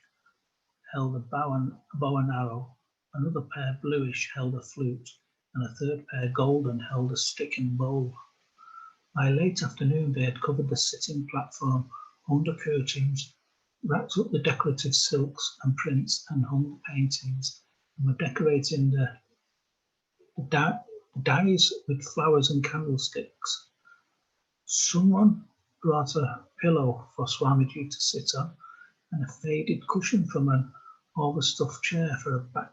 Speaker 4: held a bow and arrow, another pair bluish held a flute, and a third pair golden held a stick and bowl. By late afternoon they had covered the sitting platform, under curtains, wrapped up the decorative silks and prints and hung the paintings, and were decorating the dies with flowers and candlesticks. Someone brought a pillow for Swamiji to sit on and a faded cushion from an overstuffed chair for a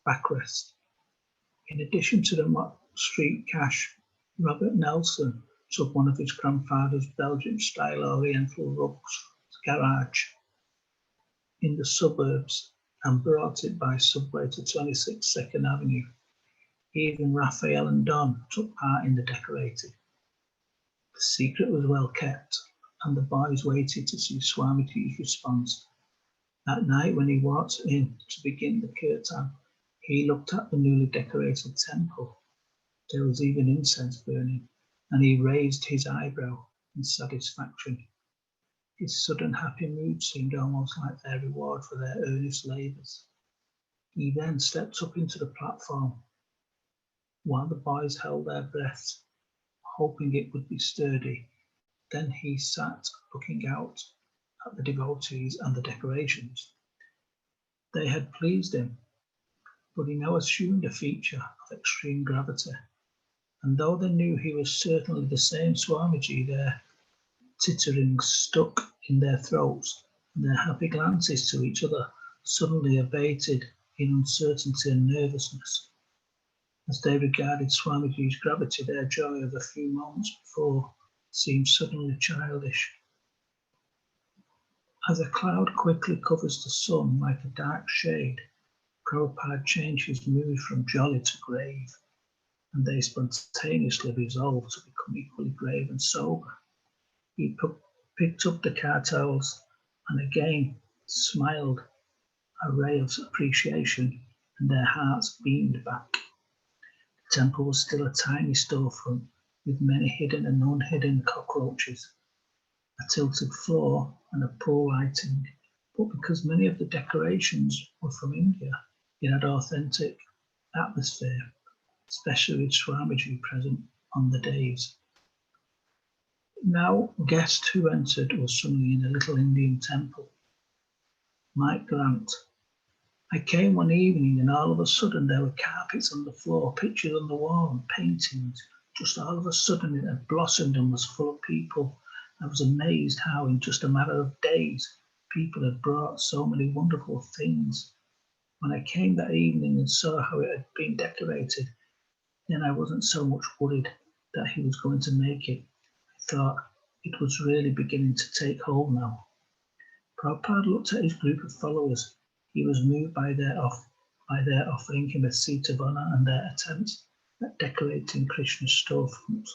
Speaker 4: backrest. In addition to the Mott Street cash, Robert Nelson took one of his grandfather's Belgian-style Oriental rugs to garage in the suburbs and brought it by subway to 26 2nd Avenue. Even Raphael and Don took part in the decorating. The secret was well kept, and the boys waited to see Swamiji's response. That night, when he walked in to begin the kirtan, he looked at the newly decorated temple. There was even incense burning, and he raised his eyebrow in satisfaction. His sudden happy mood seemed almost like their reward for their earnest labours. He then stepped up into the platform, while the boys held their breaths, hoping it would be sturdy. Then he sat looking out at the devotees and the decorations. They had pleased him, but he now assumed a feature of extreme gravity. And though they knew he was certainly the same Swamiji, their tittering stuck in their throats, and their happy glances to each other suddenly abated in uncertainty and nervousness. As they regarded Swamiji's gravity, their joy of a few moments before seemed suddenly childish. As a cloud quickly covers the sun like a dark shade, Prabhupada changed his mood from jolly to grave, and they spontaneously resolved to become equally grave and sober. He picked up the car towels and again smiled a ray of appreciation, and their hearts beamed back. The temple was still a tiny storefront with many hidden and unhidden cockroaches, a tilted floor and a poor lighting, but because many of the decorations were from India, it had authentic atmosphere, especially with Swamiji present on the days. Now, guest who entered was suddenly in a little Indian temple. Mike Grant. I came one evening and all of a sudden there were carpets on the floor, pictures on the wall and paintings, Just all of a sudden it had blossomed and was full of people. I was amazed how in just a matter of days, people had brought so many wonderful things. When I came that evening and saw how it had been decorated, then I wasn't so much worried that he was going to make it. I thought it was really beginning to take hold now. Prabhupada looked at his group of followers. He was moved by their offering him a seat of honor and their attempts at decorating Krishna's storefronts.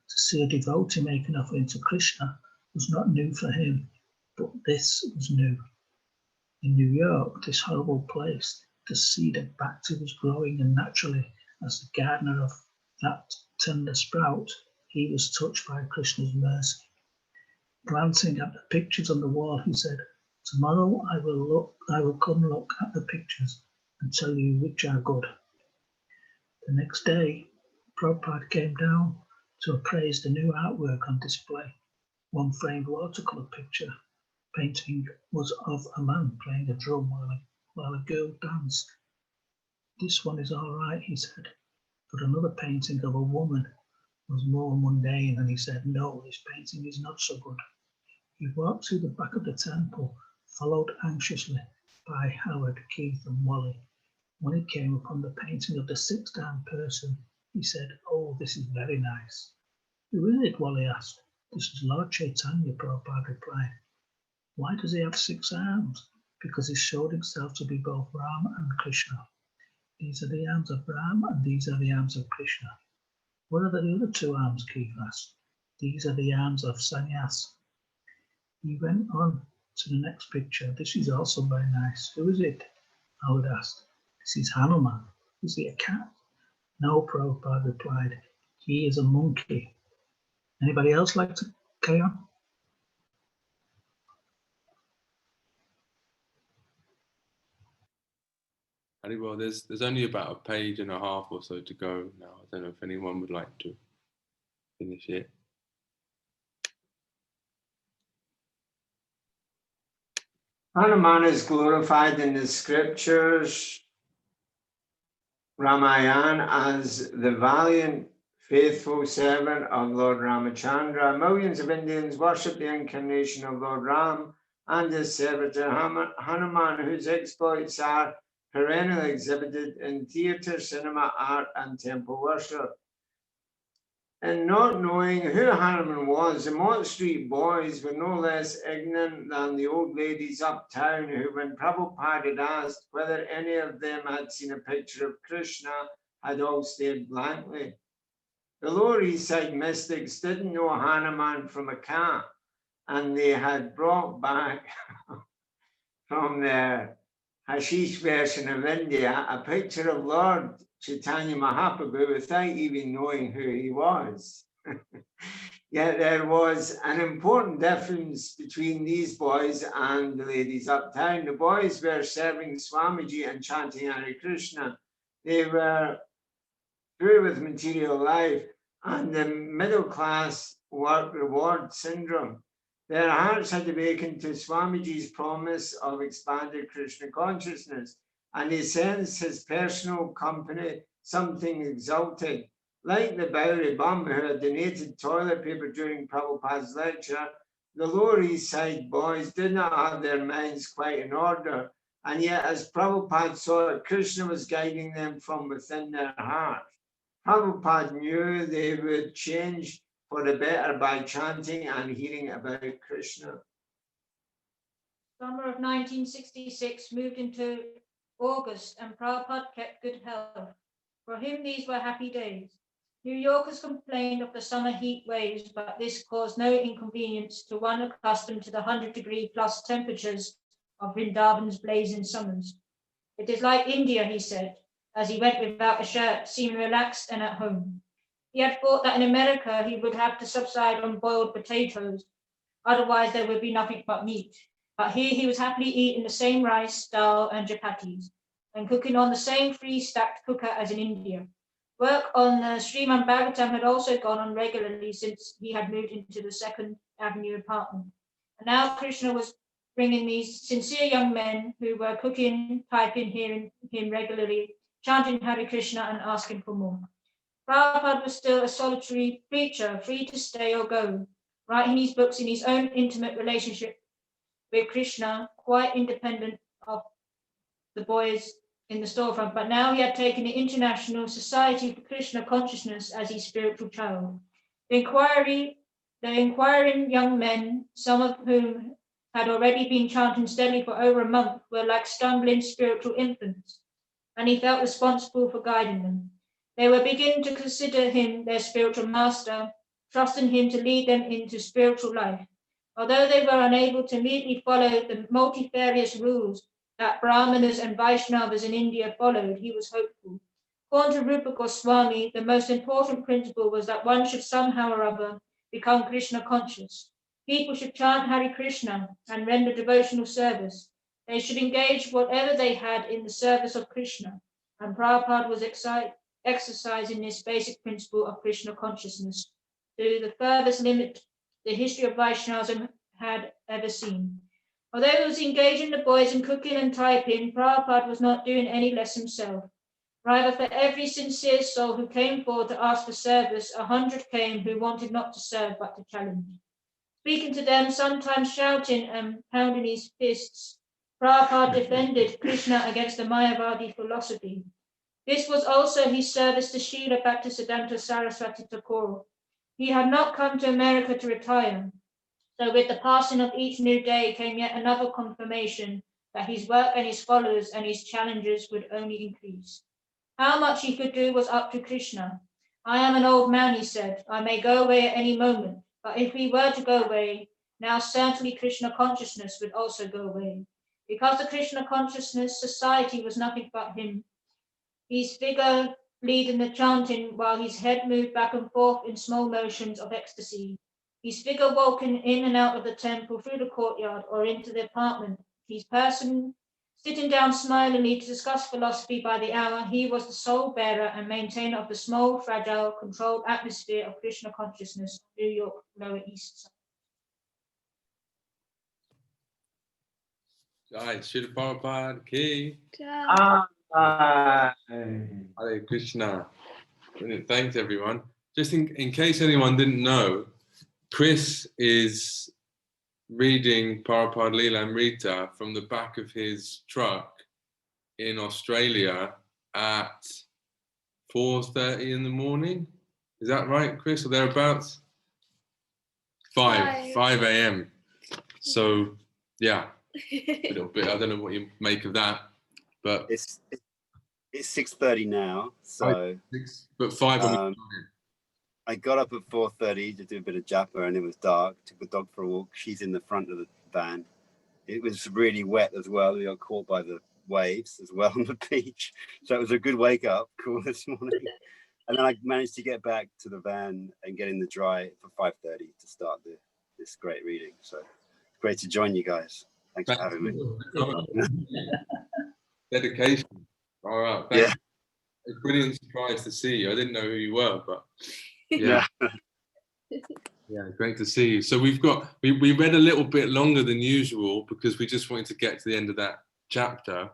Speaker 4: To see a devotee make an offering to Krishna was not new for him, but this was new. In New York, this horrible place, the seed of bhakti was growing, and naturally, as the gardener of that tender sprout, he was touched by Krishna's mercy. Glancing at the pictures on the wall, he said, "Tomorrow I will come look at the pictures and tell you which are good." The next day, Prabhupada came down to appraise the new artwork on display. One framed watercolor painting was of a man playing a drum while a girl danced. "This one is all right," he said, but another painting of a woman was more mundane, and he said, "No, this painting is not so good." He walked through the back of the temple, followed anxiously by Howard, Keith, and Wally. When he came upon the painting of the six-armed person, he said, "Oh, this is very nice." "Who is it?" Wally asked. "This is Lord Chaitanya," Prabhupada replied. "Why does he have 6 arms?" "Because he showed himself to be both Rama and Krishna. These are the arms of Rama and these are the arms of Krishna." "What are the other 2 arms?" Keith asked. "These are the arms of Sannyas." He went on to the next picture. "This is also very nice. Who is it?" Howard asked. "This is Hanuman." "Is he a cat?" "No," Prabhupada replied. "He is a monkey." Anybody else like to carry on?
Speaker 1: Well, there's only about a page and a half or so to go now. I don't know if anyone would like to finish it.
Speaker 6: Hanuman is glorified in the scriptures, Ramayana, as the valiant, faithful servant of Lord Ramachandra. Millions of Indians worship the incarnation of Lord Ram and his servitor Hanuman, whose exploits are perennially exhibited in theatre, cinema, art, and temple worship. And not knowing who Hanuman was, the Mott Street boys were no less ignorant than the old ladies uptown, who, when Prabhupada had asked whether any of them had seen a picture of Krishna, had all stared blankly. The Lower East Side mystics didn't know Hanuman from a cat, and they had brought back from their hashish version of India a picture of Lord Chaitanya Mahaprabhu without even knowing who he was. Yet there was an important difference between these boys and the ladies uptown. The boys were serving Swamiji and chanting Hare Krishna. They were through with material life and the middle class work reward syndrome. Their hearts had awakened to Swamiji's promise of expanded Krishna consciousness, and they sensed his personal company something exalted. Like the Bowery bum who had donated toilet paper during Prabhupada's lecture, the Lower East Side boys did not have their minds quite in order, and yet as Prabhupada saw it, Krishna was guiding them from within their heart. Prabhupada knew they would change for the better by chanting and hearing about Krishna.
Speaker 7: Summer of 1966 moved into August, and Prabhupada kept good health. For him, these were happy days. New Yorkers complained of the summer heat waves, but this caused no inconvenience to one accustomed to the 100-degree plus temperatures of Vrindavan's blazing summers. "It is like India," he said, as he went without a shirt, seeming relaxed and at home. He had thought that in America he would have to subside on boiled potatoes, otherwise there would be nothing but meat. But here he was happily eating the same rice, dal, and chapatis, and cooking on the same free-stacked cooker as in India. Work on the Srimad Bhagavatam had also gone on regularly since he had moved into the 2nd Avenue apartment. And now Krishna was bringing these sincere young men who were cooking, typing, hearing him regularly, chanting Hare Krishna and asking for more. Prabhupada was still a solitary preacher, free to stay or go, writing his books in his own intimate relationship with Krishna, quite independent of the boys in the storefront. But now he had taken the International Society for Krishna Consciousness as his spiritual child. The inquiring young men, some of whom had already been chanting steadily for over a month, were like stumbling spiritual infants, and he felt responsible for guiding them. They were beginning to consider him their spiritual master, trusting him to lead them into spiritual life. Although they were unable to immediately follow the multifarious rules that Brahmanas and Vaishnavas in India followed, he was hopeful. According to Rupa Goswami, the most important principle was that one should somehow or other become Krishna conscious. People should chant Hare Krishna and render devotional service. They should engage whatever they had in the service of Krishna, and Prabhupada was exercising this basic principle of Krishna consciousness to the furthest limit the history of Vaishnavism had ever seen. Although he was engaging the boys in cooking and typing, Prabhupada was not doing any less himself. Rather, for every sincere soul who came forward to ask for service, 100 came who wanted not to serve but to challenge. Speaking to them, sometimes shouting and pounding his fists, Prabhupada defended Krishna against the Mayavadi philosophy. This was also his service to Srila Bhaktisiddhanta Saraswati Thakur. He had not come to America to retire, so with the passing of each new day came yet another confirmation that his work and his followers and his challenges would only increase. How much he could do was up to Krishna. I am an old man, he said. I may go away at any moment, but if he were to go away, now certainly Krishna consciousness would also go away. Because the Krishna consciousness society was nothing but him, his figure leading the chanting while his head moved back and forth in small motions of ecstasy. His figure walking in and out of the temple, through the courtyard, or into the apartment. His person sitting down smilingly to discuss philosophy by the hour. He was the sole bearer and maintainer of the small, fragile, controlled atmosphere of Krishna consciousness, New York, Lower East Side.
Speaker 1: Jai Shri Prabhupada ki. Hare Krishna. Brilliant. Thanks, everyone. Just in case anyone didn't know, Chris is reading Prabhupada Lilamrita from the back of his truck in Australia at 4:30 in the morning. Is that right, Chris, or thereabouts? 5 a.m. So, yeah, a little bit. I don't know what you make of that, but
Speaker 2: It's 6:30 now, so
Speaker 1: 6, but 5 on
Speaker 2: I got up at 4:30 to do a bit of japa, and it was dark. Took the dog for a walk. She's in the front of the van. It was really wet as well. We got caught by the waves as well on the beach, so it was a good wake up call this morning. And then I managed to get back to the van and get in the dry for 5:30 to start this great reading. So great to join you guys. Thanks for having me.
Speaker 1: Dedication. All right. Thanks. Yeah. A brilliant surprise to see you. I didn't know who you were, but yeah. Yeah, great to see you. So we read a little bit longer than usual because we just wanted to get to the end of that chapter,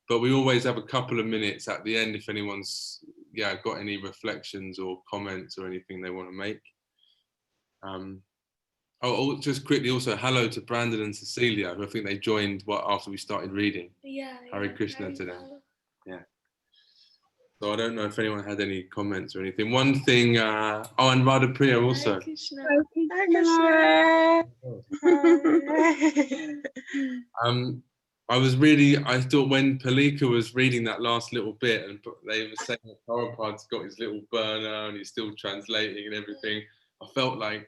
Speaker 1: but we always have a couple of minutes at the end if anyone's got any reflections or comments or anything they want to make. Just quickly also hello to Brandon and Cecilia, who I think they joined after we started reading. Hare Krishna to them. Yeah. So I don't know if anyone had any comments or anything. One thing, and Radha Priya also. I thought when Palika was reading that last little bit and they were saying that Prabhupada's got his little burner and he's still translating and everything, I felt like,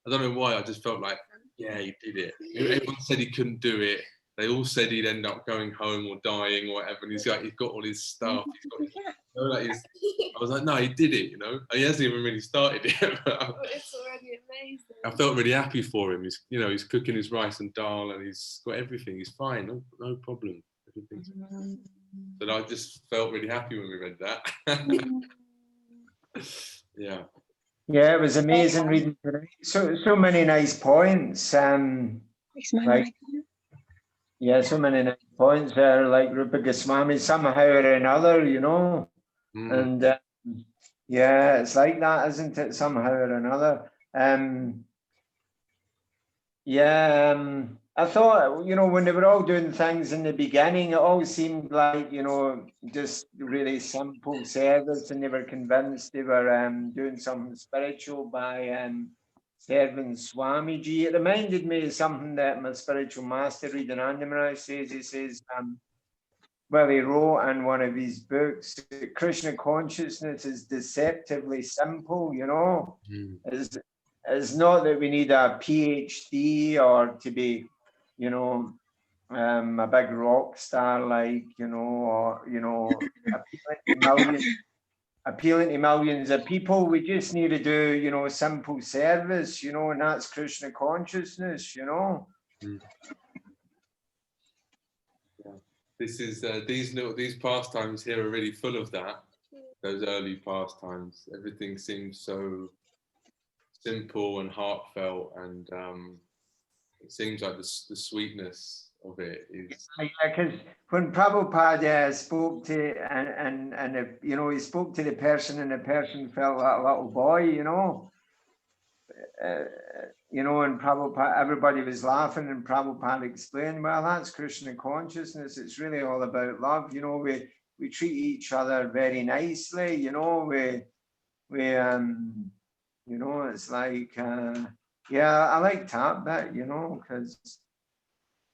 Speaker 1: I don't know why, I just felt like, yeah, he did it. Everyone said he couldn't do it. They all said he'd end up going home or dying or whatever, and he's got all his stuff. I was like, no, he did it, He hasn't even really started yet. But
Speaker 3: it's already amazing.
Speaker 1: I felt really happy for him. He's cooking his rice and dal, and he's got everything. He's fine, no problem. Everything's fine. But I just felt really happy when we read that. Yeah.
Speaker 6: Yeah, it was amazing reading today. So many nice points. So many nice points there, like Rupa Goswami, somehow or another, And Yeah, it's like that, isn't it? Somehow or another. I thought, you know, when they were all doing things in the beginning, it all seemed like, you know, just really simple service, and they were convinced they were doing something spiritual by serving Swamiji. It reminded me of something that my spiritual master, Reading Andamaraj, says. He says, well, he wrote in one of his books, Krishna consciousness is deceptively simple, you know. It's not that we need a PhD or to be, you know, a big rock star, like, you know, or, you know, appealing to millions of people. We just need to do, you know, simple service, you know, and that's Krishna consciousness, you know.
Speaker 1: Yeah. This is these pastimes here are really full of that. Those early pastimes, everything seems so simple and heartfelt, and it seems like the sweetness of it is.
Speaker 6: Yeah, because when Prabhupada spoke to, and if, you know, he spoke to the person, and the person felt like a little boy, you know. You know, and Prabhupada, everybody was laughing, and Prabhupada explained, well, that's Krishna consciousness. It's really all about love. You know, we treat each other very nicely. You know, we you know, it's like, yeah, I like that bit, you know, because,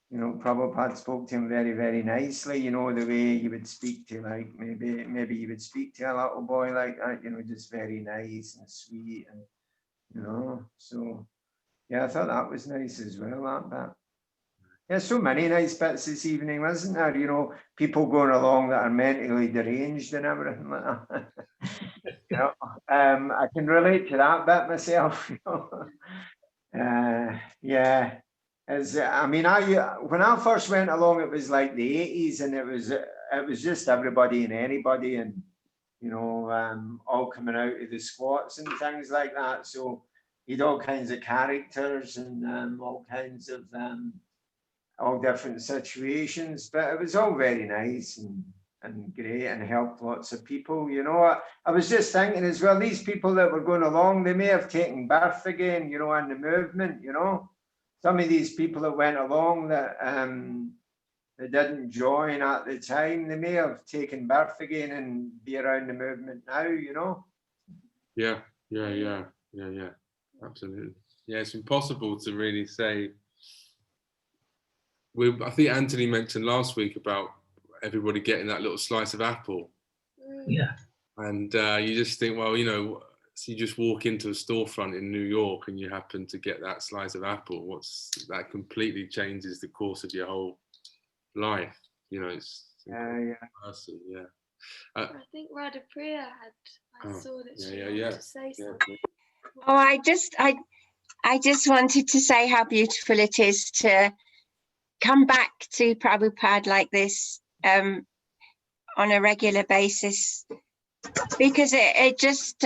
Speaker 6: you know, Prabhupada spoke to him very, very nicely, you know, the way you would speak to, like, maybe you would speak to a little boy like that, you know, just very nice and sweet, and, you know, so, yeah, I thought that was nice as well, that bit. There's so many nice bits this evening, wasn't there? You know, people going along that are mentally deranged and everything like that. You know, I can relate to that bit myself. You know, yeah. As I mean, when I first went along, it was like the 80s, and it was just everybody and anybody, and, you know, all coming out of the squats and things like that. So you'd all kinds of characters and all kinds of all different situations, but it was all very nice and great, and helped lots of people. You know, I was just thinking as well, these people that were going along, they may have taken birth again, you know, in the movement, you know. Some of these people that went along that they didn't join at the time, they may have taken birth again and be around the movement now, you know.
Speaker 1: Yeah, absolutely. Yeah, it's impossible to really say. I think Anthony mentioned last week about everybody getting that little slice of apple.
Speaker 4: Yeah.
Speaker 1: And you just think, well, you know, so you just walk into a storefront in New York and you happen to get that slice of apple. That completely changes the course of your whole life. You know, it's person, yeah.
Speaker 3: I think Radha Priya I saw that she wanted to say something.
Speaker 8: Yeah. Oh, I just wanted to say how beautiful it is to come back to Prabhupada like this on a regular basis, because it just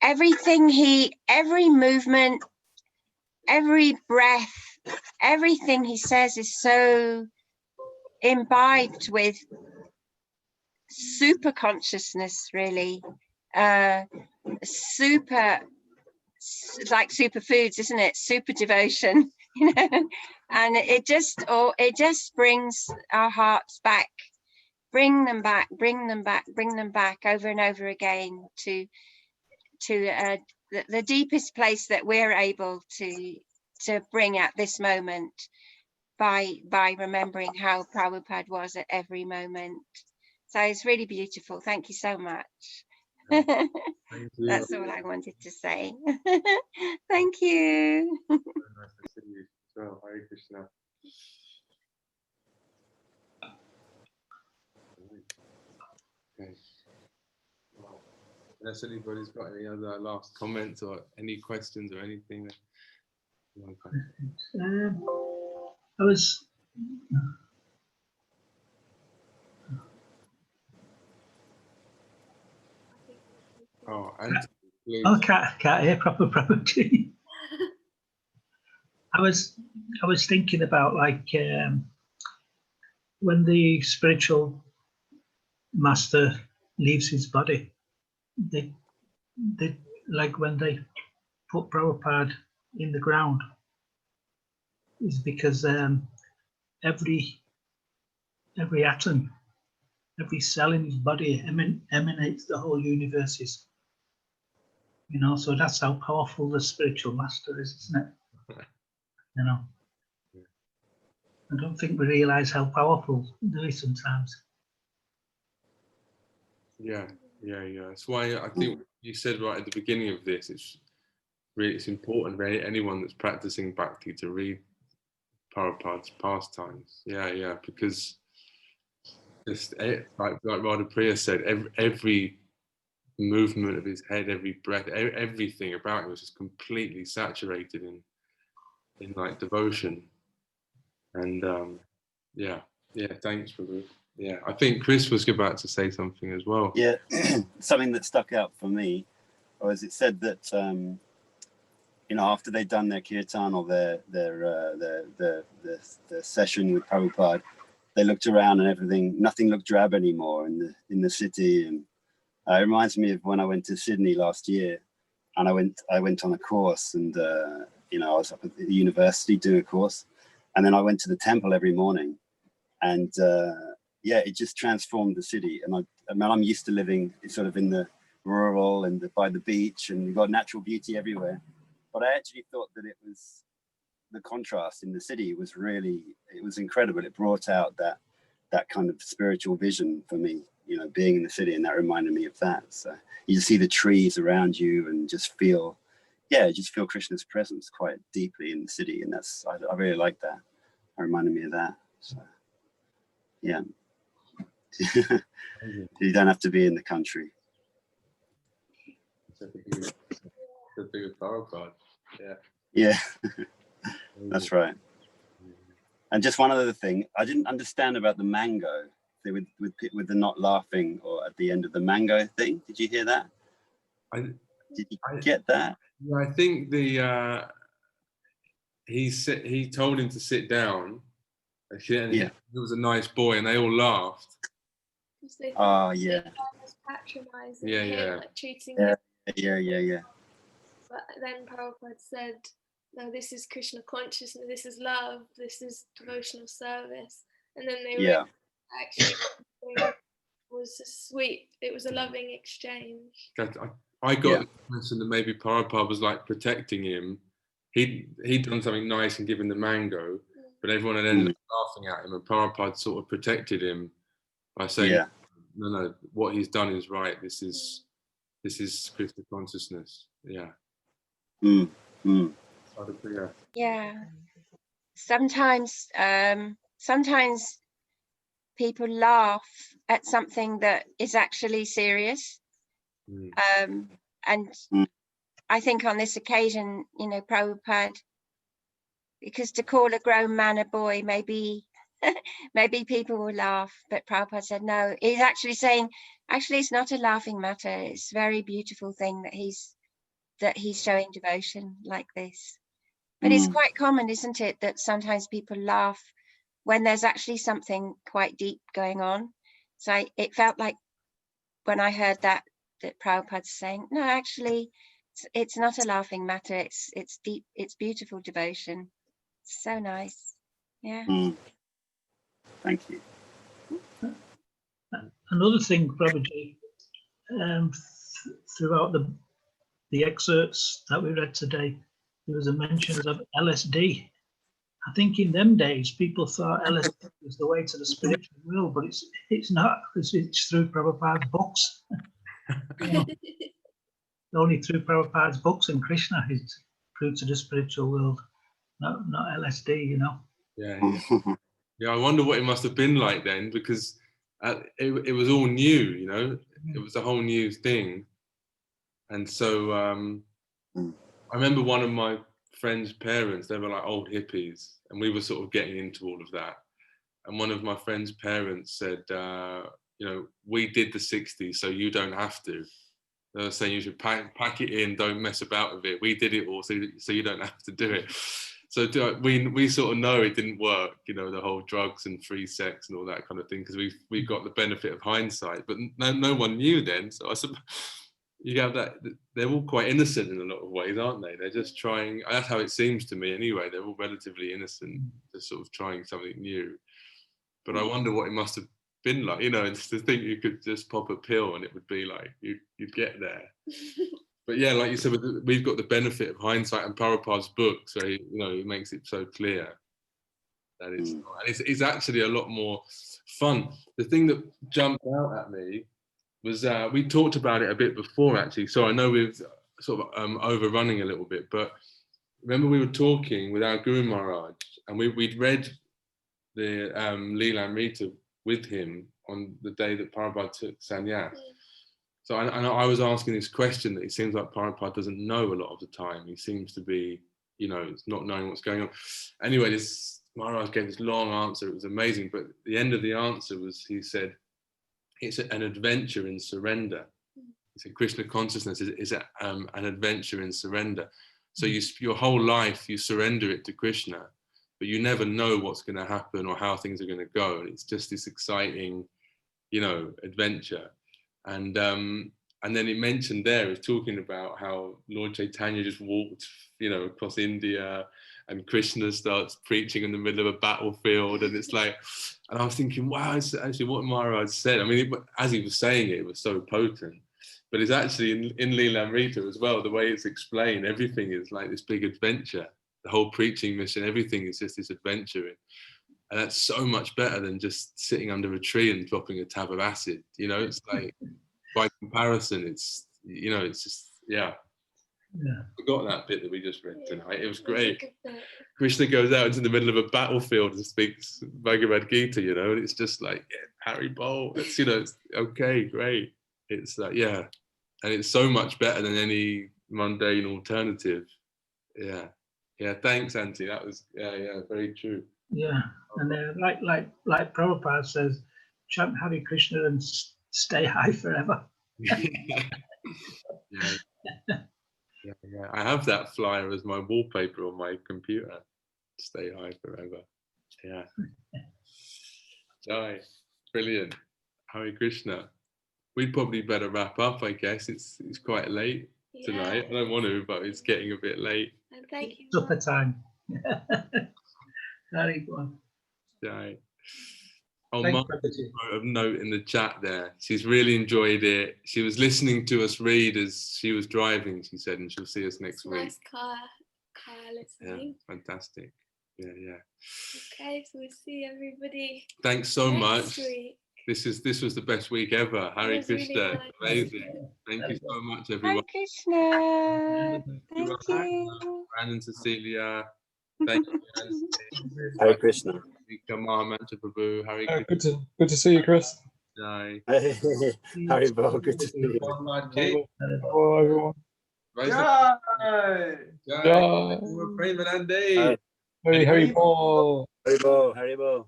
Speaker 8: every movement, every breath, everything he says is so imbibed with super consciousness, really. Super, like superfoods, isn't it? Super devotion, you know. And it just brings our hearts back, bring them back over and over again to the deepest place that we're able to bring at this moment by remembering how Prabhupada was at every moment. So it's really beautiful. Thank you so much.
Speaker 1: Thank you.
Speaker 8: That's all I wanted to say. Thank you.
Speaker 1: Very nice to see you as well. Hare Krishna. Okay. Well, unless anybody's got any other last comments or any questions or anything. Oh, Anthony, please.
Speaker 4: Oh, can't hear properly. I was thinking about, like, when the spiritual master leaves his body, they like when they put Prabhupada in the ground, is because every atom, every cell in his body emanates the whole universes. You know, so that's how powerful the spiritual master is, isn't it? You know, I don't think we realize how powerful do we sometimes.
Speaker 1: Yeah. That's why I think you said right at the beginning of this, it's important for anyone that's practicing bhakti to read Prabhupada's pastimes. Yeah, because just like Radha Priya said, every movement of his head, every breath, everything about him was just completely saturated in like devotion. And thanks, Prabhu. Yeah, I think Chris was about to say something as well.
Speaker 2: Yeah, something that stuck out for me was it said that after they'd done their kirtan or their session with Prabhupada, they looked around and everything, nothing looked drab anymore in the city. And it reminds me of when I went to Sydney last year, and I went on a course, and I was up at the university doing a course, and then I went to the temple every morning, and it just transformed the city. And I'm used to living sort of in the rural and by the beach, and you've got natural beauty everywhere. But I actually thought that it was the contrast in the city was incredible. It brought out that kind of spiritual vision for me, being in the city, and that reminded me of that. So you see the trees around you and just feel Krishna's presence quite deeply in the city, and I really like that. It reminded me of that. So yeah. You don't have to be in the country.
Speaker 1: The bigger Prabhupada.
Speaker 2: Yeah. That's right. And just one other thing, I didn't understand about the mango with the not laughing or at the end of the mango thing. Did you hear that? Did you get that?
Speaker 1: Yeah, I think he told him to sit down. And he was a nice boy, and they all laughed.
Speaker 2: Oh yeah.
Speaker 3: Patronizing
Speaker 1: him,
Speaker 3: like treating him.
Speaker 2: Yeah.
Speaker 3: But then Prabhupada said, no, this is Krishna consciousness, this is love, this is devotional service. And then they were actually, it was sweet. It was a loving exchange.
Speaker 1: I got the impression that maybe Prabhupada was like protecting him. He'd done something nice and given the mango, but everyone had ended up laughing at him, and Prabhupada sort of protected him by saying, no, what he's done is right. This is Krishna consciousness. Yeah.
Speaker 8: Yeah. Sometimes people laugh at something that is actually serious. And I think on this occasion, Prabhupada, because to call a grown man a boy, maybe people will laugh, but Prabhupada said no. He's actually saying, it's not a laughing matter. It's a very beautiful thing that he's showing devotion like this. But it's quite common, isn't it, that sometimes people laugh when there's actually something quite deep going on. So it felt like when I heard that Prabhupada's saying, no, actually, it's not a laughing matter. It's deep. It's beautiful devotion. It's so nice. Yeah.
Speaker 2: Thank you.
Speaker 4: Another thing, Prabhuji, throughout the excerpts that we read today, there was a mention of LSD. I think in them days, people thought LSD was the way to the spiritual world, but it's not. It's through Prabhupada's books. Only through Prabhupada's books and Krishna is through to the spiritual world, not LSD,
Speaker 1: Yeah, I wonder what it must have been like then, because it was all new, It was a whole new thing. And so I remember one of my friend's parents, they were like old hippies, and we were sort of getting into all of that. And one of my friend's parents said, we did the 60s, so you don't have to. They were saying you should pack it in, don't mess about with it. We did it all, so you don't have to do it. So we sort of know it didn't work, the whole drugs and free sex and all that kind of thing, because we got the benefit of hindsight, but no one knew then. So you have that, they're all quite innocent in a lot of ways, aren't they? They're just trying, that's how it seems to me anyway, they're all relatively innocent, just sort of trying something new. But I wonder what it must have been like, you know, and to think you could just pop a pill and it would be like, you'd get there. But yeah, like you said, we've got the benefit of hindsight and Prabhupada's book, so, you know, it makes it so clear that it's actually a lot more fun. The thing that jumped out at me was we talked about it a bit before, actually. So I know we're sort of overrunning a little bit, but remember we were talking with our Guru Maharaj, and we'd read the Lilamrita with him on the day that Prabhupada took sannyas. So I was asking this question that it seems like Prabhupada doesn't know a lot of the time. He seems to be, you know, not knowing what's going on. Anyway, this Maharaj gave this long answer. It was amazing. But the end of the answer was, he said, it's an adventure in surrender. He said, Krishna consciousness is an adventure in surrender. So your whole life, you surrender it to Krishna, but you never know what's going to happen or how things are going to go. And it's just this exciting, you know, adventure. And then it mentioned there, it was talking about how Lord Chaitanya just walked, you know, across India, and Krishna starts preaching in the middle of a battlefield, and it's like, and I was thinking, wow, it's actually what Maharaj said. I mean, as he was saying it, it was so potent, but it's actually in Lilamrita as well, the way it's explained, everything is like this big adventure. The whole preaching mission, everything is just this adventure. And that's so much better than just sitting under a tree and dropping a tab of acid. You know, it's like, by comparison, it's, you know, it's just, yeah. I forgot that bit that we just read tonight. It was great. Krishna goes out into the middle of a battlefield and speaks Bhagavad Gita, you know, and it's just like, yeah, Hare Bol. It's, you know, it's okay, great. It's like, yeah. And it's so much better than any mundane alternative. Yeah. Yeah, thanks, Auntie. That was, yeah, very true.
Speaker 4: Yeah, and like Prabhupada says, chant Hare Krishna and stay high forever.
Speaker 1: Yeah. I have that flyer as my wallpaper on my computer. Stay high forever. Yeah. Jai. Brilliant. Hare Krishna. We'd probably better wrap up, I guess. It's quite late tonight. I don't want to, but it's getting a bit late.
Speaker 3: And thank you.
Speaker 4: Supper time. Very good.
Speaker 1: Jai. Oh, Mum wrote a note in the chat there. She's really enjoyed it. She was listening to us read as she was driving, she said, and she'll see us next week.
Speaker 3: Nice car listening.
Speaker 1: Yeah, fantastic. Yeah.
Speaker 3: Okay, so we'll see everybody.
Speaker 1: Thanks so much.
Speaker 3: Week.
Speaker 1: This was the best week ever. Hare Krishna.
Speaker 3: Really nice.
Speaker 1: Amazing. Thank you so much, everyone.
Speaker 8: Hare Krishna. Thank you.
Speaker 1: Brandon, Cecilia. Thank you.
Speaker 2: Hare Krishna.
Speaker 1: Mantra Prabhu. Hare Krishna.
Speaker 5: Good to see you, Chris.
Speaker 1: Jai.
Speaker 2: Hare Bol, good to see you.
Speaker 5: Hello, everyone.
Speaker 1: Jai. Jai. Hare Bol.
Speaker 5: Hare Bol.
Speaker 2: Hare Bol, Hare Bol.